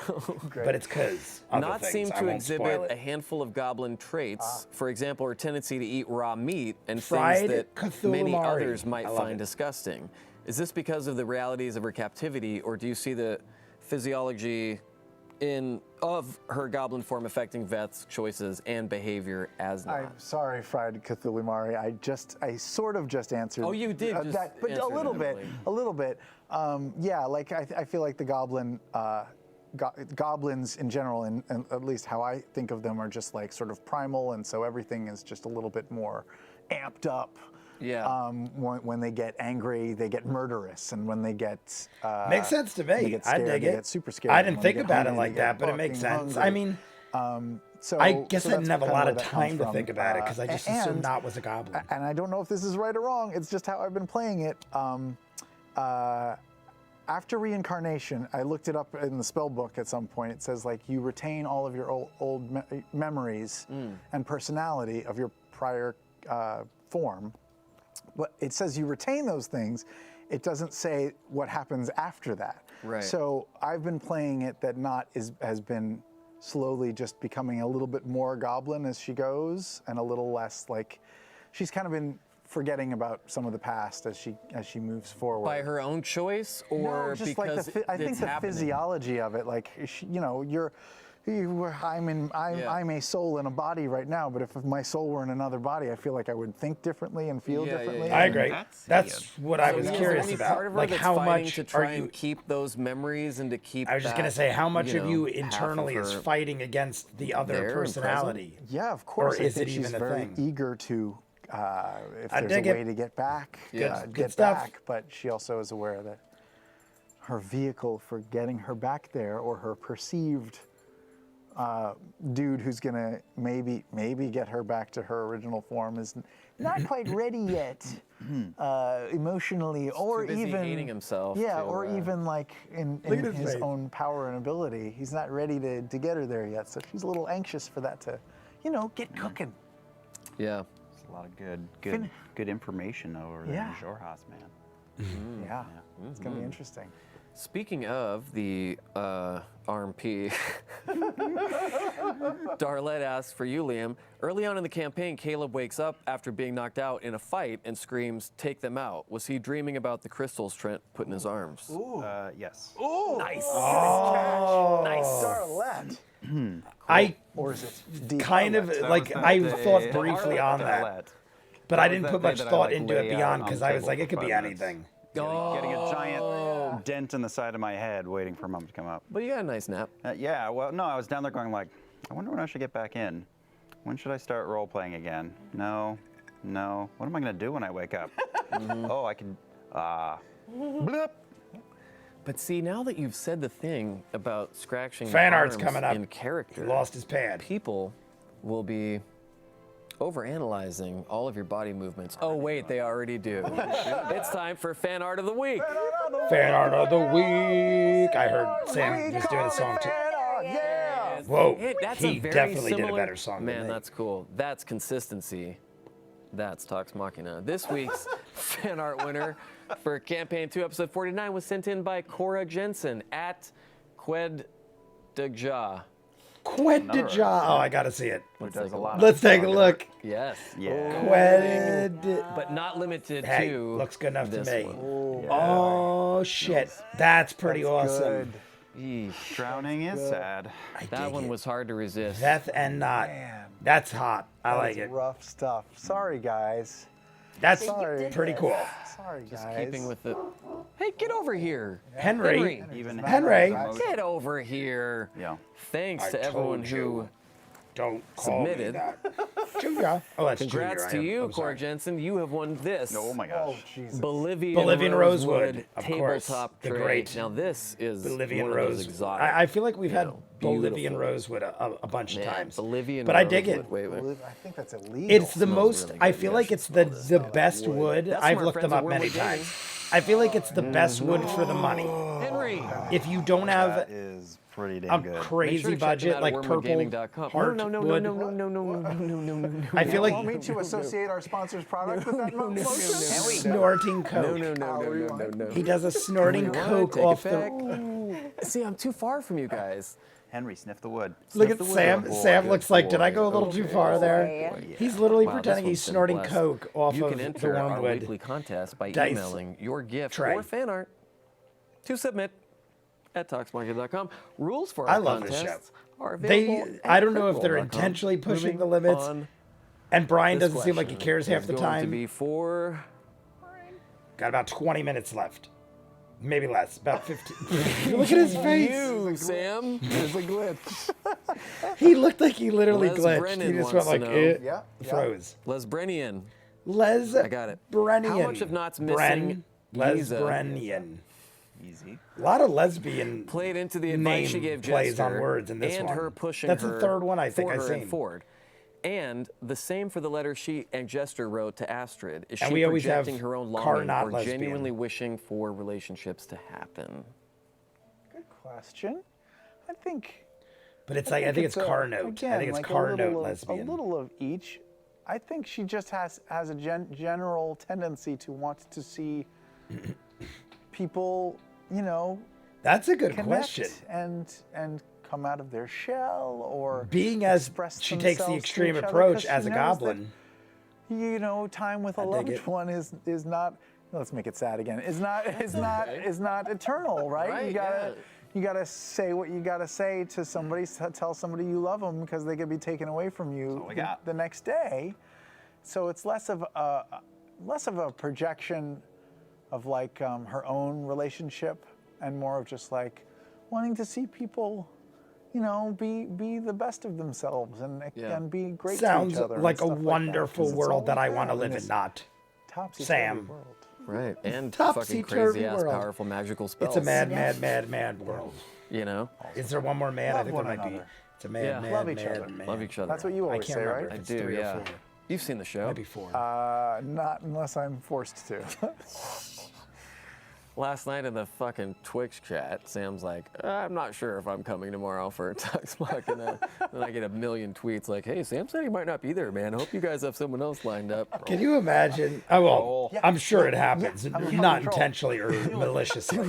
But it's because Not things. seem I to won't spoil exhibit a it. handful of goblin traits. For example, her tendency to eat raw meat and Fried things that Cthulhu many Mari. others might I love find it. disgusting. Is this because of the realities of her captivity, or do you see the physiology of her goblin form affecting Veth's choices and behavior as not? I'm sorry, Fried Cthulhu Mari. I sort of just answered. Oh, you did just that, but answer a little that, bit, Emily. a little bit. Yeah, like I feel like the goblin, goblins in general, and at least how I think of them, are just like sort of primal, and so everything is just a little bit more amped up. Yeah. When they get angry, they get murderous, and when they get Makes sense to they me. get I scared, dig they it. get super scared. I and didn't when they think get about it hungry, like they get that, but it makes fucking sense. hungry. I mean, So I guess so I that's didn't have a kinda lot where of that time comes to from. think about it because I just assumed and- Not was a goblin. And I don't know if this is right or wrong. It's just how I've been playing it. After reincarnation, I looked it up in the spell book at some point. It says like you retain all of your old memories and personality of your prior form. But it says you retain those things. It doesn't say what happens after that. Right. So I've been playing it that has been slowly just becoming a little bit more goblin as she goes, and a little less like she's kind of been forgetting about some of the past as she moves forward. By her own choice, or No, just because like I think it's the happening? physiology of it, like I'm a soul in a body right now, but if my soul were in another body, I feel like I would think differently and feel Yeah, differently. I agree. That's- That's what I was Is there curious any about. part of her Like that's how fighting much to try are you? and keep those memories and to keep? I was just gonna that, say, how much of you half of internally is her fighting against the other there and personality? Yeah, of course. Or is I think it she's even a very thing? eager to, if I there's dig a it. way to get back, Yeah. Good get stuff. back. But she also is aware that her vehicle for getting her back there, or her perceived dude who's gonna maybe get her back to her original form, is not quite ready yet, emotionally, or busy even hating himself Yeah, to, or even like in Look at his his face. own power and ability. He's not ready to get her there yet, so she's a little anxious for that to, get cooking. Yeah. It's a lot of good information over there Yeah. in Jorhas, man. Yeah, it's gonna be interesting. Speaking of the RMP, Darlette asks for you, Liam. Early on in the campaign, Caleb wakes up after being knocked out in a fight and screams, "Take them out." Was he dreaming about the crystals Trent put in his arms? Yes. Nice. Oh. Nice, Darlette. I Or is it kind of That like was I the thought day. briefly on that. Darlette. But That I was didn't that put day much that I, thought like, into it lay out beyond on because the I was table like, it for could be 5 minutes. anything. Getting a giant dent in the side of my head, waiting for Mom to come up. But you got a nice nap. Yeah, well, no, I was down there going like, I wonder when I should get back in. When should I start role playing again? No. What am I gonna do when I wake up? Oh, I can. Bloop. But see, now that you've said the thing about scratching Fan art's arms coming up. in character, He lost his pad. people will be overanalyzing all of your body movements. Oh wait, they already do. It's time for fan art of the week. Fan art of the week. I heard Sam was doing a song too. Yeah. Whoa, That's he a very definitely did a similar- better song Man, than me. that's cool. That's consistency. That's Talks Machina. This week's fan art winner for Campaign 2, Episode 49 was sent in by Cora Jensen at Qued Dagja. Quedja. Oh, I gotta see it. Let's Does take a a lot look. of Let's take a target look. art. Yes. Yeah. Qued. But not limited Hey, to. looks good enough to this me. one. Oh shit, that's pretty awesome. Good. Yeesh. Drowning is sad. I That dig one it. was hard to resist. Veth and Not. Man, That's hot. I like that's it. rough stuff. Sorry, guys. That's Sorry. pretty cool. Sorry, Just guys. keeping with the. Hey, get over here. Henry. Even Henry. Get over here. Yeah. Thanks I to everyone told who. you. Don't call Submitted. me that. Junior. Oh, that's Congrats Junior. to I am- you, I'm Cora sorry. Jensen. You have won this. Oh my Oh, gosh. Jesus. Bolivian Rosewood, of course, tabletop the tray. great Now this is Bolivian one of those Rose. exotic. I feel like we've had know, Bolivian beautiful. Rosewood a bunch of Man, times. Bolivian but I dig it. rosewood. Wait. I think that's illegal. It's the Smells most. really I good. feel You like guys it's the best wood. That's I've from our looked them friends at up many Wormwood Gaming. times. I feel like it's the best wood for the money. Henry. If you don't have That is pretty damn a good. Make crazy sure to check them budget out like at purple wormwoodgaming.com. heart no, wood, no. I feel Want me like to associate our sponsor's product with that motion? snorting coke. No. He does a snorting Rewind, coke take it off back. the. See, I'm too far from you guys. Henry, sniff the wood. Look Sniff at the wood. Sam. Good boy, Sam good looks like, did I boy. go a little too Okay. far there? Boy. He's literally Wow, this pretending one's he's been snorting blessed. coke off You of can the enter our wormwood. weekly contest by dice emailing your gift tray. or fan art to submit at talksmarket.com. Rules for I our love this contests are They, available I at don't know if they're crickroll.com. intentionally pushing Moving the limits, on, and Brian this doesn't seem like he question cares half is the going to time. be for Got about 20 minutes left. Maybe less. About 15. Look at his face. you, Sam. There's a glitch. He looked like he literally Les glitched. Brennan He just went wants to like, know. Yeah. froze. Les Brennian. Les I got it. Brennian. How much of Not's missing Les Giza Brennian. Easy. A lot of lesbian played into the advice she name gave plays on Jester words in this and one. her pushing That's her the third one I think for I've her and seen. Ford. And the same for the letter she and Jester wrote to Astrid. Is And she we always have projecting her own car longing not or lesbian. genuinely wishing for relationships to happen? Good question. I think. But it's like, I think it's car note. I again, think it's like car a note little of, lesbian. A little of each. I think she just has a general tendency to want to see people, That's a good connect question. and come out of their shell or Being as express she takes the themselves to extreme each other, approach 'cause as she a knows that, goblin. time with a I dig loved it. one is not. Let's make it sad again. Is not eternal, right? Right, You gotta say what you gotta say to somebody. Tell somebody you love them because they could be taken away from you all we got. the next day. So it's less of a projection of like her own relationship and more of just like wanting to see people, be the best of themselves and be great Sounds to each other. and like a stuff that, wonderful 'cause it's world all that I we want to have live in, this not. topsy-turvy Sam. world. Right. And Topsy-turvy fucking crazy ass world. powerful magical spells. It's a mad world. You know? Is there one more mad? I Love think there one might be. another. It's a mad, Yeah. mad, Love each mad, other. mad. Love each other. That's what you I always can't say, remember right? if I it's do, 3 or yeah. 4. You've seen the show. Maybe 4. Not unless I'm forced to. Last night in the fucking Twitch chat, Sam's like, I'm not sure if I'm coming tomorrow for Tux Machina. Then I get a million tweets like, hey, Sam said he might not be there, man. I hope you guys have someone else lined up. Can you imagine? Oh, well, Yeah. I'm sure it happens. I'm in Not control. intentionally or maliciously.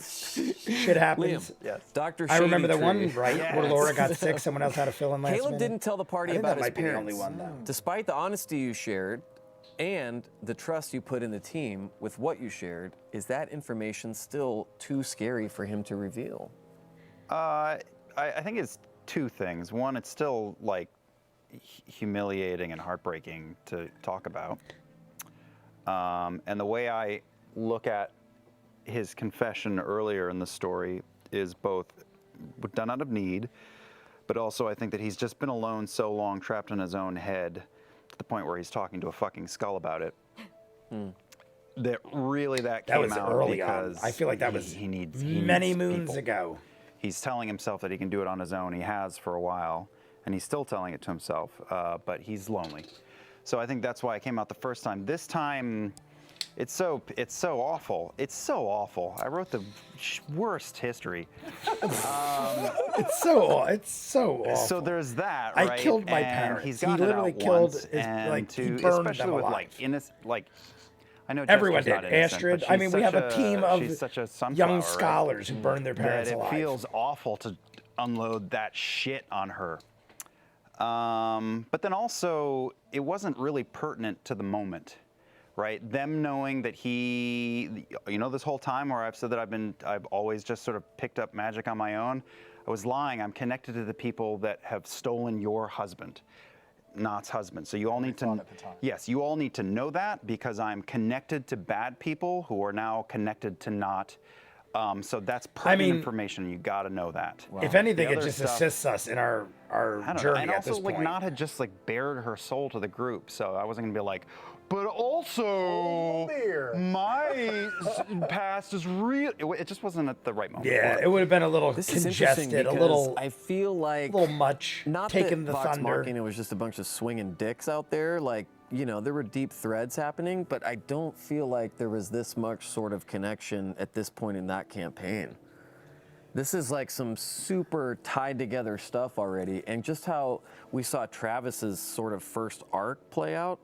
Shit happens. Liam, Yes. Dr. I remember the Shady one, Tree. right, where Laura got sick. Someone else had to fill in last Caleb minute. didn't tell the I party think about that his might be the parents. only one, though. Despite the honesty you shared and the trust you put in the team with what you shared, is that information still too scary for him to reveal? I think it's 2 things. One, it's still like, humiliating and heartbreaking to talk about. And the way I look at his confession earlier in the story is both done out of need, but also I think that he's just been alone so long, trapped in his own head, to the point where he's talking to a fucking skull about it. That really that came was out early on. because I feel like that was he needs many moons people. ago. He's telling himself that he can do it on his own. He has for a while, and he's still telling it to himself, but he's lonely. So I think that's why it came out the first time. This time, it's so awful. It's so awful. I wrote the worst history. It's so awful. So there's that. I Right? killed my And parents. He's He gotten it literally out killed once, his- and like, he to, burned especially them with alive. I know Everyone Jester's did. not innocent, Astrid. but I mean, she's we have such a team of she's such a sunflower, young right? scholars who burned their parents that it alive. feels awful to unload that shit on her. But then also, it wasn't really pertinent to the moment, right? Them knowing that this whole time where I've said that I've always just sort of picked up magic on my own, I was lying. I'm connected to the people that have stolen your husband. Nott's husband. So you all need to, yes, you all need to know that, because I'm connected to bad people who are now connected to Nott. So that's pertinent information. You got to know that. If anything, The it other just stuff- assists us in our I don't know. journey And at also, this point. Nott had just bared her soul to the group, so I wasn't gonna be like, but also my past is real. It just wasn't at the right moment. Yeah, it would have been a little This is interesting congested, a because little, I feel like much. not taking that the Vox thunder. Machina was just a bunch of swinging dicks out there. Like, there were deep threads happening, but I don't feel like there was this much sort of connection at this point in that campaign. This is like some super tied together stuff already, and just how we saw Travis's sort of first arc play out.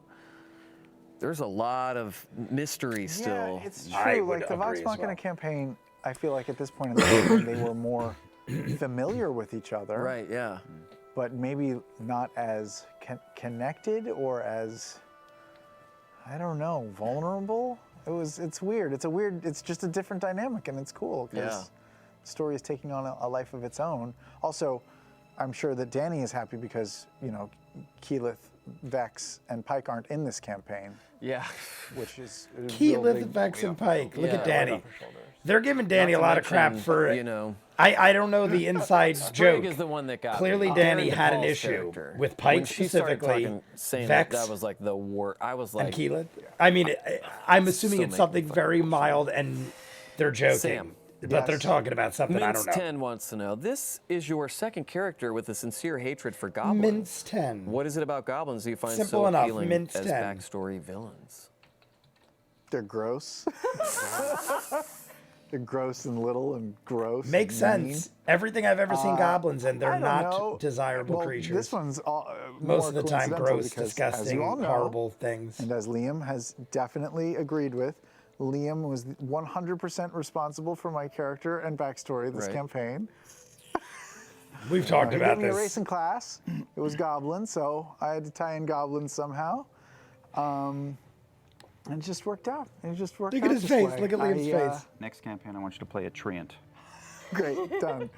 There's a lot of mystery still. Yeah, it's I true. would Like the Vox agree as Machina well. campaign, I feel like at this point in the game they were more familiar with each other, Right, yeah. but maybe not as connected or as, I don't know, vulnerable. It's weird. It's just a different dynamic, and it's cool because Yeah. the story is taking on a life of its own. Also, I'm sure that Danny is happy because Keyleth, Vex, and Pike aren't in this campaign, Yeah. which is a real Keyleth, big- Vex, and Pike. Look at Yeah. Danny. off her shoulders. They're giving Danny Not a to lot of crap mention, for. I don't know the inside joke. Greg is the one that got Clearly, me. Danny Darren had an DePaul's issue character. with Pike When she started specifically, talking, saying Vex, that was like the war. I was like, and Keyleth. I mean, I'm assuming So it's making something fun very of bullshit. mild, and they're joking. Sam. But they're Yes. talking about something I don't know. Mince10 wants to know. This is your second character with a sincere hatred for goblins. Mince 10. What is it about goblins you find Simple so enough, appealing Mince as 10. backstory villains? They're gross. They're gross and little and gross. Makes and mean. sense. Everything I've ever seen goblins in, I they're don't not know. desirable Well, creatures. This one's all, Most more of the time, coincidental gross, because, disgusting, as you all know, horrible things. And as Liam has definitely agreed with, Liam was 100% responsible for my character and backstory this Right. campaign. We've talked He about gave me a this. racing class. It was goblins, so I had to tie in goblins somehow. And it just worked out. It just worked Look out at his this face. way. Look at Liam's face. Next campaign, I want you to play a treant. Great, done.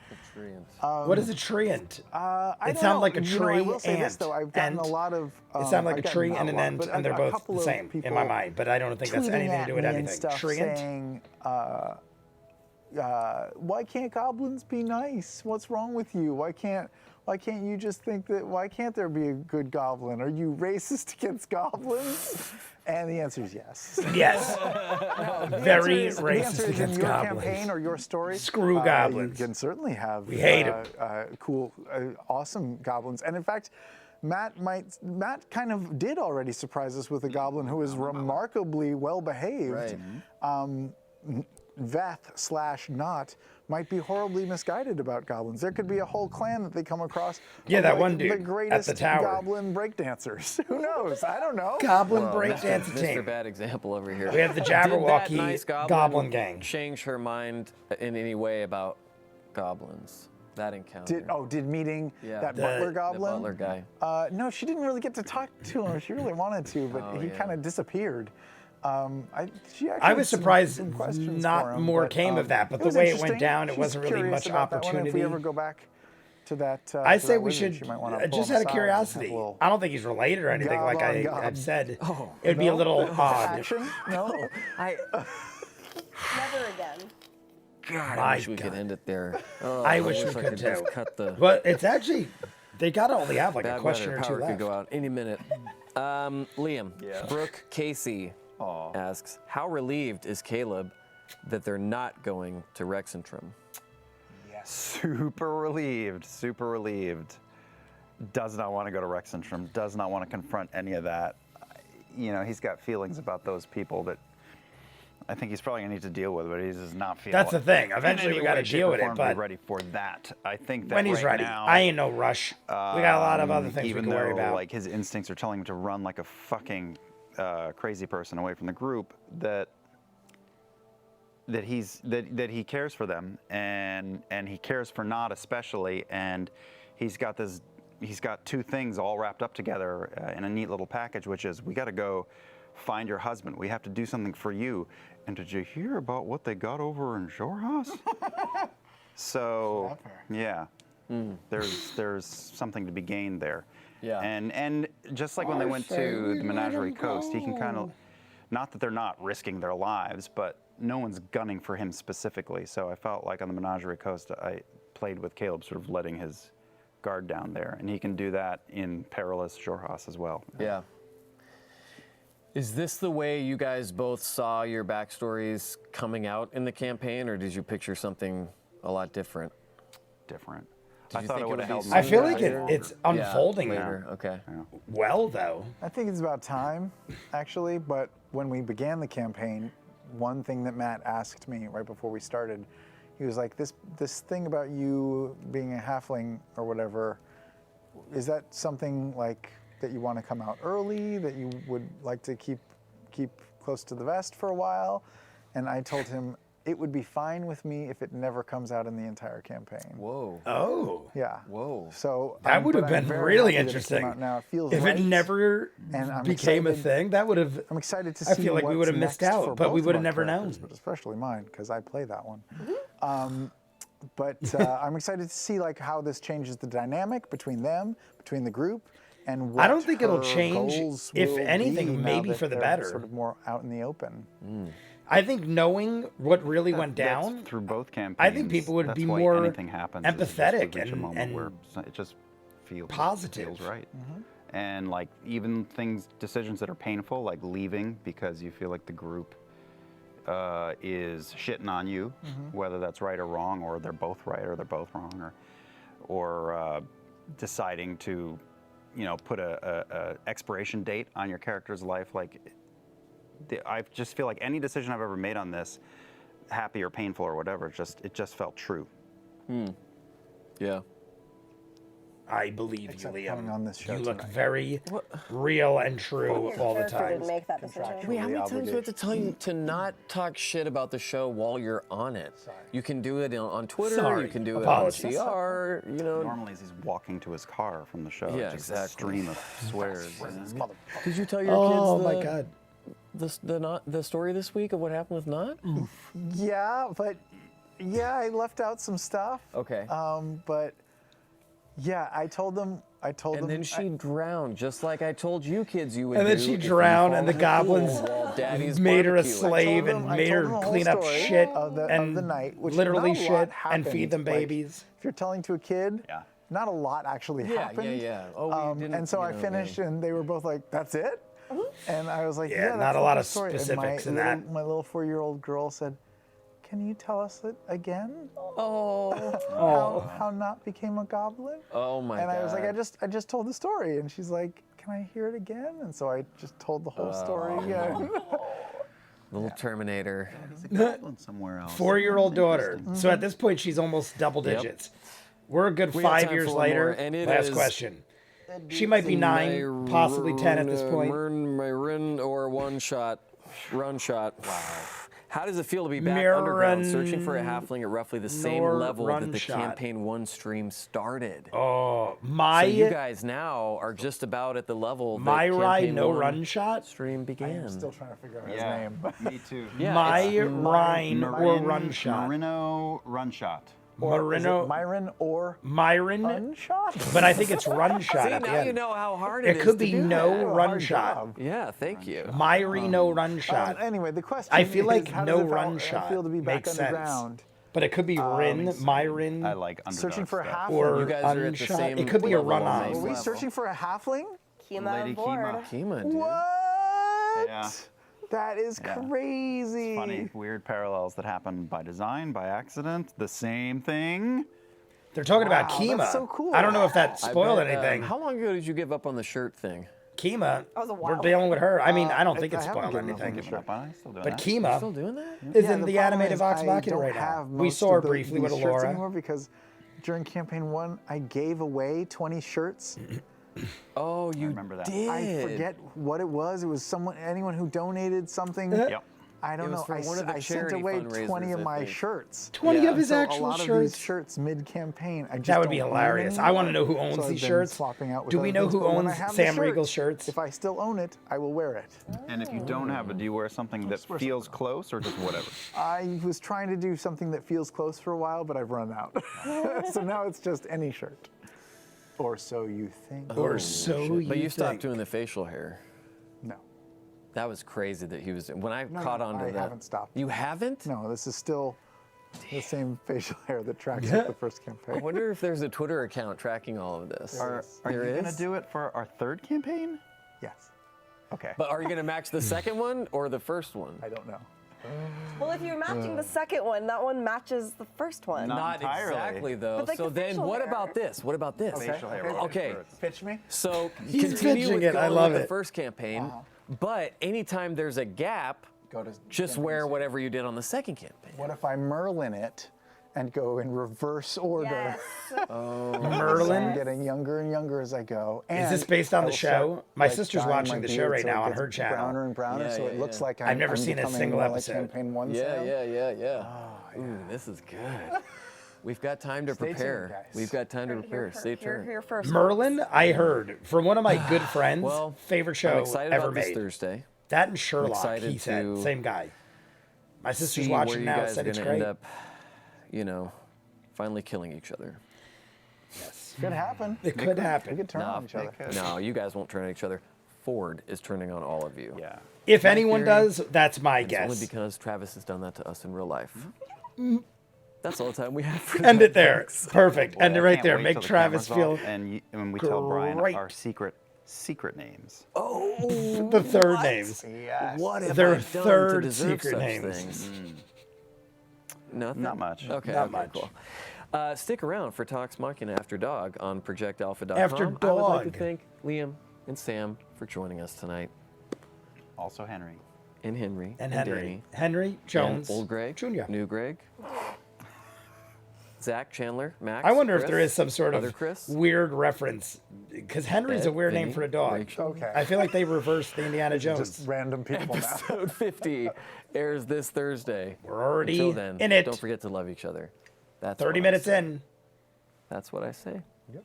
What is a treant? I It don't sounded know. like a You know, I tree will say this ant, though, I've gotten ant. a lot of. It sounded like I've a tree gotten and not an a lot, ant, but and they're a both couple the of same in people my mind. But I don't think that's tweeting anything to at do with me and anything. stuff Treant? saying, why can't goblins be nice? What's wrong with you? Why can't you just think that? Why can't there be a good goblin? Are you racist against goblins? And the answer is yes. Yes. Very The racist answer is in against your goblins. campaign or your story. Screw goblins. You can certainly have. We hate 'em. Cool, awesome goblins, and in fact. Matt kind of did already surprise us with a goblin who is remarkably well behaved. Right. Veth/Not might be horribly misguided about goblins. There could be a whole clan that they come across. Yeah, of, that like, one dude the at the greatest tower. goblin breakdancers. Who knows? I don't know. Goblin Well, breakdance Mr. team. Bad example over here. We have the Did Jabberwocky that nice goblin gang. change her mind in any way about goblins? That encounter. Did meeting Yeah. that The- butler the goblin? butler guy. No, she didn't really get to talk to him. She really wanted to, but Oh, he yeah. kind of disappeared. She actually I had was some surprised questions not for him, more but, came of that, but the was way it went interesting. down, it She's wasn't really curious much about that one. If we opportunity. ever go back to that. I to say that we wizard. should, She might wanna pull just him out of aside and have a curiosity. little I don't think he's related or anything gob like on gob. I've said. Oh, It would be a little odd. action. No. I Never again. God, My I wish we could God. end it there. Oh, I wish we I could just too. cut the But it's actually, they gotta only have like a bad question weather. or two Power could left. go out any minute. Liam, Yeah. Brooke Casey Aw. asks, how relieved is Caleb that they're not going to Rexentrum? Super relieved. Super relieved. Does not want to go to Rexentrum. Does not want to confront any of that. You know, he's got feelings about those people that I think he's probably gonna need to deal with, but he does not feel. That's the thing. in Eventually any we gotta way, shape, deal or with it, form to but be ready for that. I think that when he's right ready. now, I ain't no rush. We got a lot of other things we even can worry though, about. like his instincts are telling him to run like a fucking crazy person away from the group, that he cares for them, and he cares for Nod especially, and he's got two things all wrapped up together in a neat little package, which is, we got to go find your husband. We have to do something for you. And did you hear about what they got over in Jorhas? So yeah, there's something to be gained there. Yeah. And just like when they went to the Menagerie Coast, he can kind of, not that they're not risking their lives, but no one's gunning for him specifically. So I felt like on the Menagerie Coast, I played with Caleb sort of letting his guard down there, and he can do that in perilous Jorhas as well. Yeah. Is this the way you guys both saw your backstories coming out in the campaign, or did you picture something a lot different? Different. Did I you thought think it it would would have be held I feel like later? it's unfolding yeah, now. later. Okay. Well, though. I think it's about time, actually. But when we began the campaign, one thing that Matt asked me right before we started, he was like, "This thing about you being a halfling or whatever, is that something like that you want to come out early? That you would like to keep close to the vest for a while?" And I told him it would be fine with me if it never comes out in the entire campaign. Whoa. Oh. Yeah. Whoa. So That would but have I'm been very really happy that it came interesting. out now. It feels If right. it never And I'm became a excited- thing, that would have. I'm excited to see. I feel like we what's would have missed next out, for but we both would of have our never characters, known. But especially mine, because I play that one. But I'm excited to see like how this changes the dynamic between them, between the group, and what I don't think it'll her change. goals If will anything, be now maybe that for the they're better. Sort of more out in the open. I think knowing what really went That's down, through both campaigns. I think people would that's be why more anything happens is just empathetic we reach a and- moment and where it just feels positive. feels right. And like even decisions that are painful, like leaving because you feel like the group is shitting on you, whether that's right or wrong, or they're both right or they're both wrong, or deciding to, put a expiration date on your character's life. Like, I just feel like any decision I've ever made on this, happy or painful or whatever, it just felt true. Yeah. I believe Except you, coming Liam. on this show You look tonight. very real and true Your all the character time. didn't make that decision. Wait, how many Contractually times do we have to tell you to not talk shit about the show while you're on it? You can do it on Twitter. Sorry. You can do Apologies. it on CR. Normally, as he's walking to his car from the show, Yeah, just exactly. a stream of swears. Did you tell your Oh kids my God. the story this week of what happened with Not? Yeah, but yeah, I left out some stuff. Okay. But yeah, I told them. And then she drowned, just like I told you kids you would And then do she if you drowned, fall and the in pool goblins while Daddy's made her a barbecuing. slave I told and them- I made told her them the whole clean up story shit of the and night, which literally not a lot shit and happened. feed them Like, babies. if you're telling to a kid, Yeah. not a lot actually Yeah, happened. yeah. Oh, we didn't, and so you I know, finished, and they were both like, "That's it." And I was like, Yeah, "Yeah, not that's a the lot whole of story." And specifics in my little, that. My little 4-year-old girl said, "Can you tell us it again? Oh, How Not became a goblin?" oh my And God. I was like, I just told the story. And she's like, "Can I hear it again?" And so I just told the whole story again. Little Terminator. He's a goblin somewhere else. 4-year-old daughter. So at this point, she's almost double Yep. digits. We're a good We got 5 time years for one later. more, and it Last is- question. She might be 9, possibly 10 at this point. Marin or run shot. Wow. How does it feel to be back Mirren underground, searching for a halfling at roughly the same nor level run that the shot. campaign 1 stream started? Oh, So you guys now are just about at the level that my ride, campaign no 1 run shot. stream began. I'm still trying to figure out his Yeah, name. me too. Yeah, My it's Rhine or Marin- run shot. Marino run shot. Or is it Marino- Myron or Myron, Unshot? but I think it's run shot See, at the now end. you know how hard It is could to be do no that. run Hard shot. job. Yeah, thank you. Myrino run shot. Anyway, the question I feel like is, how no does it run shot feel to be back makes underground? sense. But it could be Rin, Myron, I like underdog Searching for a stuff. halfling. or You guys are at the unshot. same It could be a level on run-off. mace Were we level. searching for a halfling? Kima Lady on board. Kima. Kima, dude. What? Yeah. That is Yeah. crazy. Funny, weird parallels that happen by design, by accident. The same thing. They're talking about Wow, Kima. that's so cool. I don't know if that I spoiled bet, anything. how long ago did you give up on the shirt thing? Kima, That was a we're while dealing with her. I mean, I don't think I it haven't spoiled given up on anything. the Giving up on it, still doing But that. Kima Still doing that? is Yeah, in the problem animated is Vox I Machina don't right now. have We most saw her of briefly with these shirts Alora. anymore because during campaign 1, I gave away 20 shirts. Oh, you remember that. did. I forget what it was. It was anyone who donated something. Yep. I don't It was know. for one of the I sent charity away fundraisers, 20 of I my think. shirts. 20 Yeah. of his So actual a lot of shirts. these shirts mid-campaign, I just That would be don't own hilarious. I want to know who anymore. owns So I've these been shirts. swapping out with Do we other know things, who but when I owns have the Sam shirt, Riegel's shirts? If I still own it, I will wear it. And if you don't have it, do you wear something that feels close or just whatever? I was trying to do something that feels close for a while, but I've run out. So now it's just any shirt. Or so you think. Or so you But you stopped think. doing the facial hair. No. That was crazy that he was. When I caught no, on to I that. haven't stopped. You haven't? No, this is still the same facial hair that tracks with the first I campaign. wonder if there's a Twitter account tracking all of this. Are There you going is? to do it for our third campaign? Yes. Okay. But are you going to match the second one or the first one? I don't know. Well, if you're matching the second one, that one matches the first one. Not entirely. exactly, though. But like so the then facial what hair. about this? What about this? Facial hair. Okay. Pitch me. So He's continue pitching with it. I going love with it. the first campaign, but anytime there's a gap, Go to just wear whatever you did on the second campaign. What if I Merlin it and go in reverse order? Yes. I'm Merlin? getting younger and younger as I go. Is And this based on I the will show? start, My like, sister's dyeing watching my the show beard right so now it on gets her channel. Browner and browner, Yeah, so yeah, it looks yeah. like I've never I'm seen a becoming single more like episode. campaign 1 Yeah, Sam. yeah. Ooh, this is good. We've got time to Stay tuned, prepare. guys. We've got time to prepare. Stay tuned. Here first. Merlin, I heard from one of my good friends, Well, favorite I'm show excited ever about this made. Thursday. That and Sherlock, excited he said. to Same guy. My sister's See where watching you now, guys said are it's going to great. end up, finally killing each other. Could happen. It could We happen. could turn on each other. No, you guys won't turn on each other. Ford is turning on all of you. Yeah. If anyone theory, does, that's my It's only guess. because Travis has done that to us in real life. That's all the time we have for End that, it there. folks. Perfect. End it I right can't there. wait Make till the Travis camera's feel off and we tell Brian great. our secret names. the third names. Yes. What have Their I done to third deserve secret such names. things? Nothing? Not much. Okay, Not okay, much. cool. Stick around for Talks Machina After Dog on ProjectAlpha.com. After I would like Dog. to thank Liam and Sam for joining us tonight, Also Henry. and Henry, And Henry. Danny, Henry Jones. and Old Greg, Jr. New Greg, Zach, Chandler, Max. I wonder if Chris, there is some sort other of Chris, weird reference. Because Henry's Ed, a weird name Vinny, for a dog. Rachel. Okay. I feel like they reversed the Indiana Jones. Just random people now. Episode 50 airs this Thursday. We're already Until then, in it. don't forget to love each other. That's 30 what I minutes say. in. That's what I say. Yep.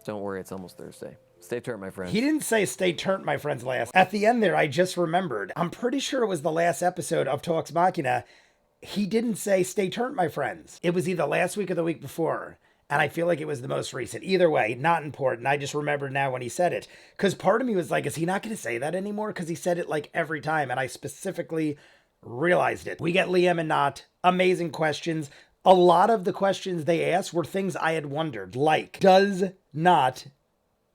Don't worry, it's almost Thursday. Stay tuned, my friends. He didn't say stay tuned, my friends, last. At the end there, I just remembered. I'm pretty sure it was the last episode of Talks Machina. He didn't say stay tuned, my friends. It was either last week or the week before. And I feel like it was the most recent. Either way, not important. I just remembered now when he said it. Because part of me was like, is he not going to say that anymore? Because he said it like every time. And I specifically realized it. We get Liam and Not. Amazing questions. A lot of the questions they asked were things I had wondered. Like, does Not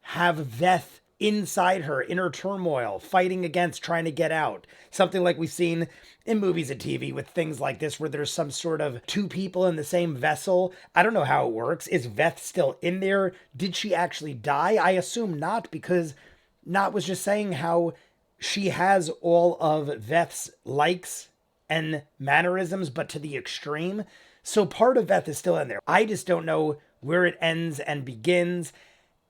have Veth inside her, inner turmoil, fighting against, trying to get out? Something like we've seen in movies and TV with things like this, where there's some sort of two people in the same vessel. I don't know how it works. Is Veth still in there? Did she actually die? I assume not, because Not was just saying how she has all of Veth's likes and mannerisms, but to the extreme. So part of Veth is still in there. I just don't know where it ends and begins,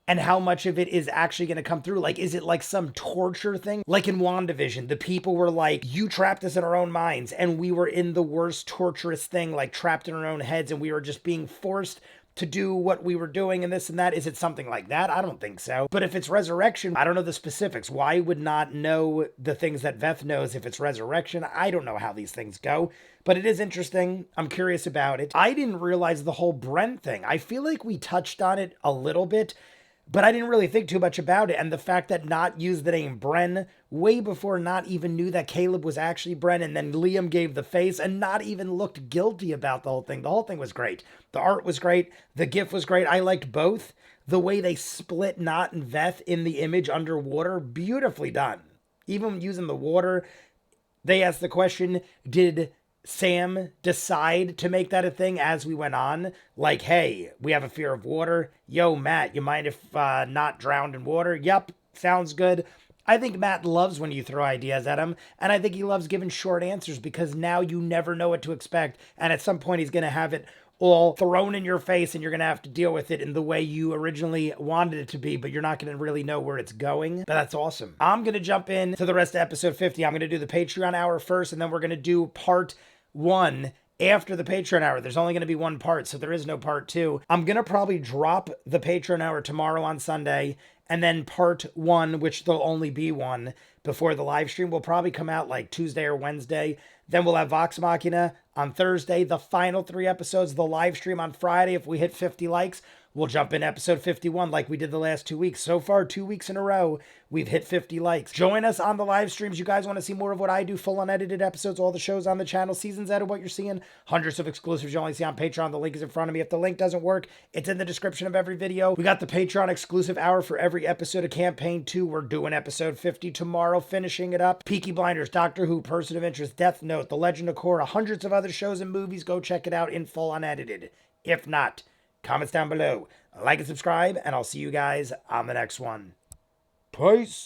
and how much of it is actually going to come through. Like, is it like some torture thing? Like in WandaVision, the people were like, you trapped us in our own minds, and we were in the worst torturous thing, like trapped in our own heads, and we were just being forced to do what we were doing and this and that? Is it something like that? I don't think so. But if it's resurrection, I don't know the specifics. Why would not know the things that Veth knows if it's resurrection? I don't know how these things go, but it is interesting. I'm curious about it. I didn't realize the whole Bren thing. I feel like we touched on it a little bit, but I didn't really think too much about it. And the fact that Not used the name Bren way before Not even knew that Caleb was actually Bren, and then Liam gave the face and Not even looked guilty about the whole thing. The whole thing was great. The art was great. The GIF was great. I liked both. The way they split Not and Veth in the image underwater, beautifully done. Even using the water, they asked the question, did Sam decide to make that a thing as we went on? Like, hey, we have a fear of water. Yo, Matt, you mind if Not drowned in water? Yep, sounds good. I think Matt loves when you throw ideas at him, and I think he loves giving short answers because now you never know what to expect, and at some point he's going to have it all thrown in your face and you're going to have to deal with it in the way you originally wanted it to be, but you're not going to really know where it's going. But that's awesome. I'm going to jump in to the rest of episode 50. I'm going to do the Patreon hour first, and then we're going to do part 1 after the Patreon hour. There's only going to be one part, so there is no part 2. I'm going to probably drop the Patreon hour tomorrow on Sunday, and then part 1, which there'll only be one before the live stream, will probably come out like Tuesday or Wednesday. Then we'll have Vox Machina on Thursday, the final 3 episodes, the live stream on Friday. If we hit 50 likes, we'll jump in episode 51 like we did the last 2 weeks. So far, 2 weeks in a row, we've hit 50 likes. Join us on the live streams. You guys want to see more of what I do, full unedited episodes, all the shows on the channel, seasons out of what you're seeing, hundreds of exclusives you only see on Patreon. The link is in front of me. If the link doesn't work, it's in the description of every video. We got the Patreon exclusive hour for every episode of Campaign 2. We're doing episode 50 tomorrow, finishing it up. Peaky Blinders, Doctor Who, Person of Interest, Death Note, The Legend of Korra, hundreds of other shows and movies. Go check it out in full unedited. If not, comments down below. Like and subscribe, and I'll see you guys on the next one. Peace.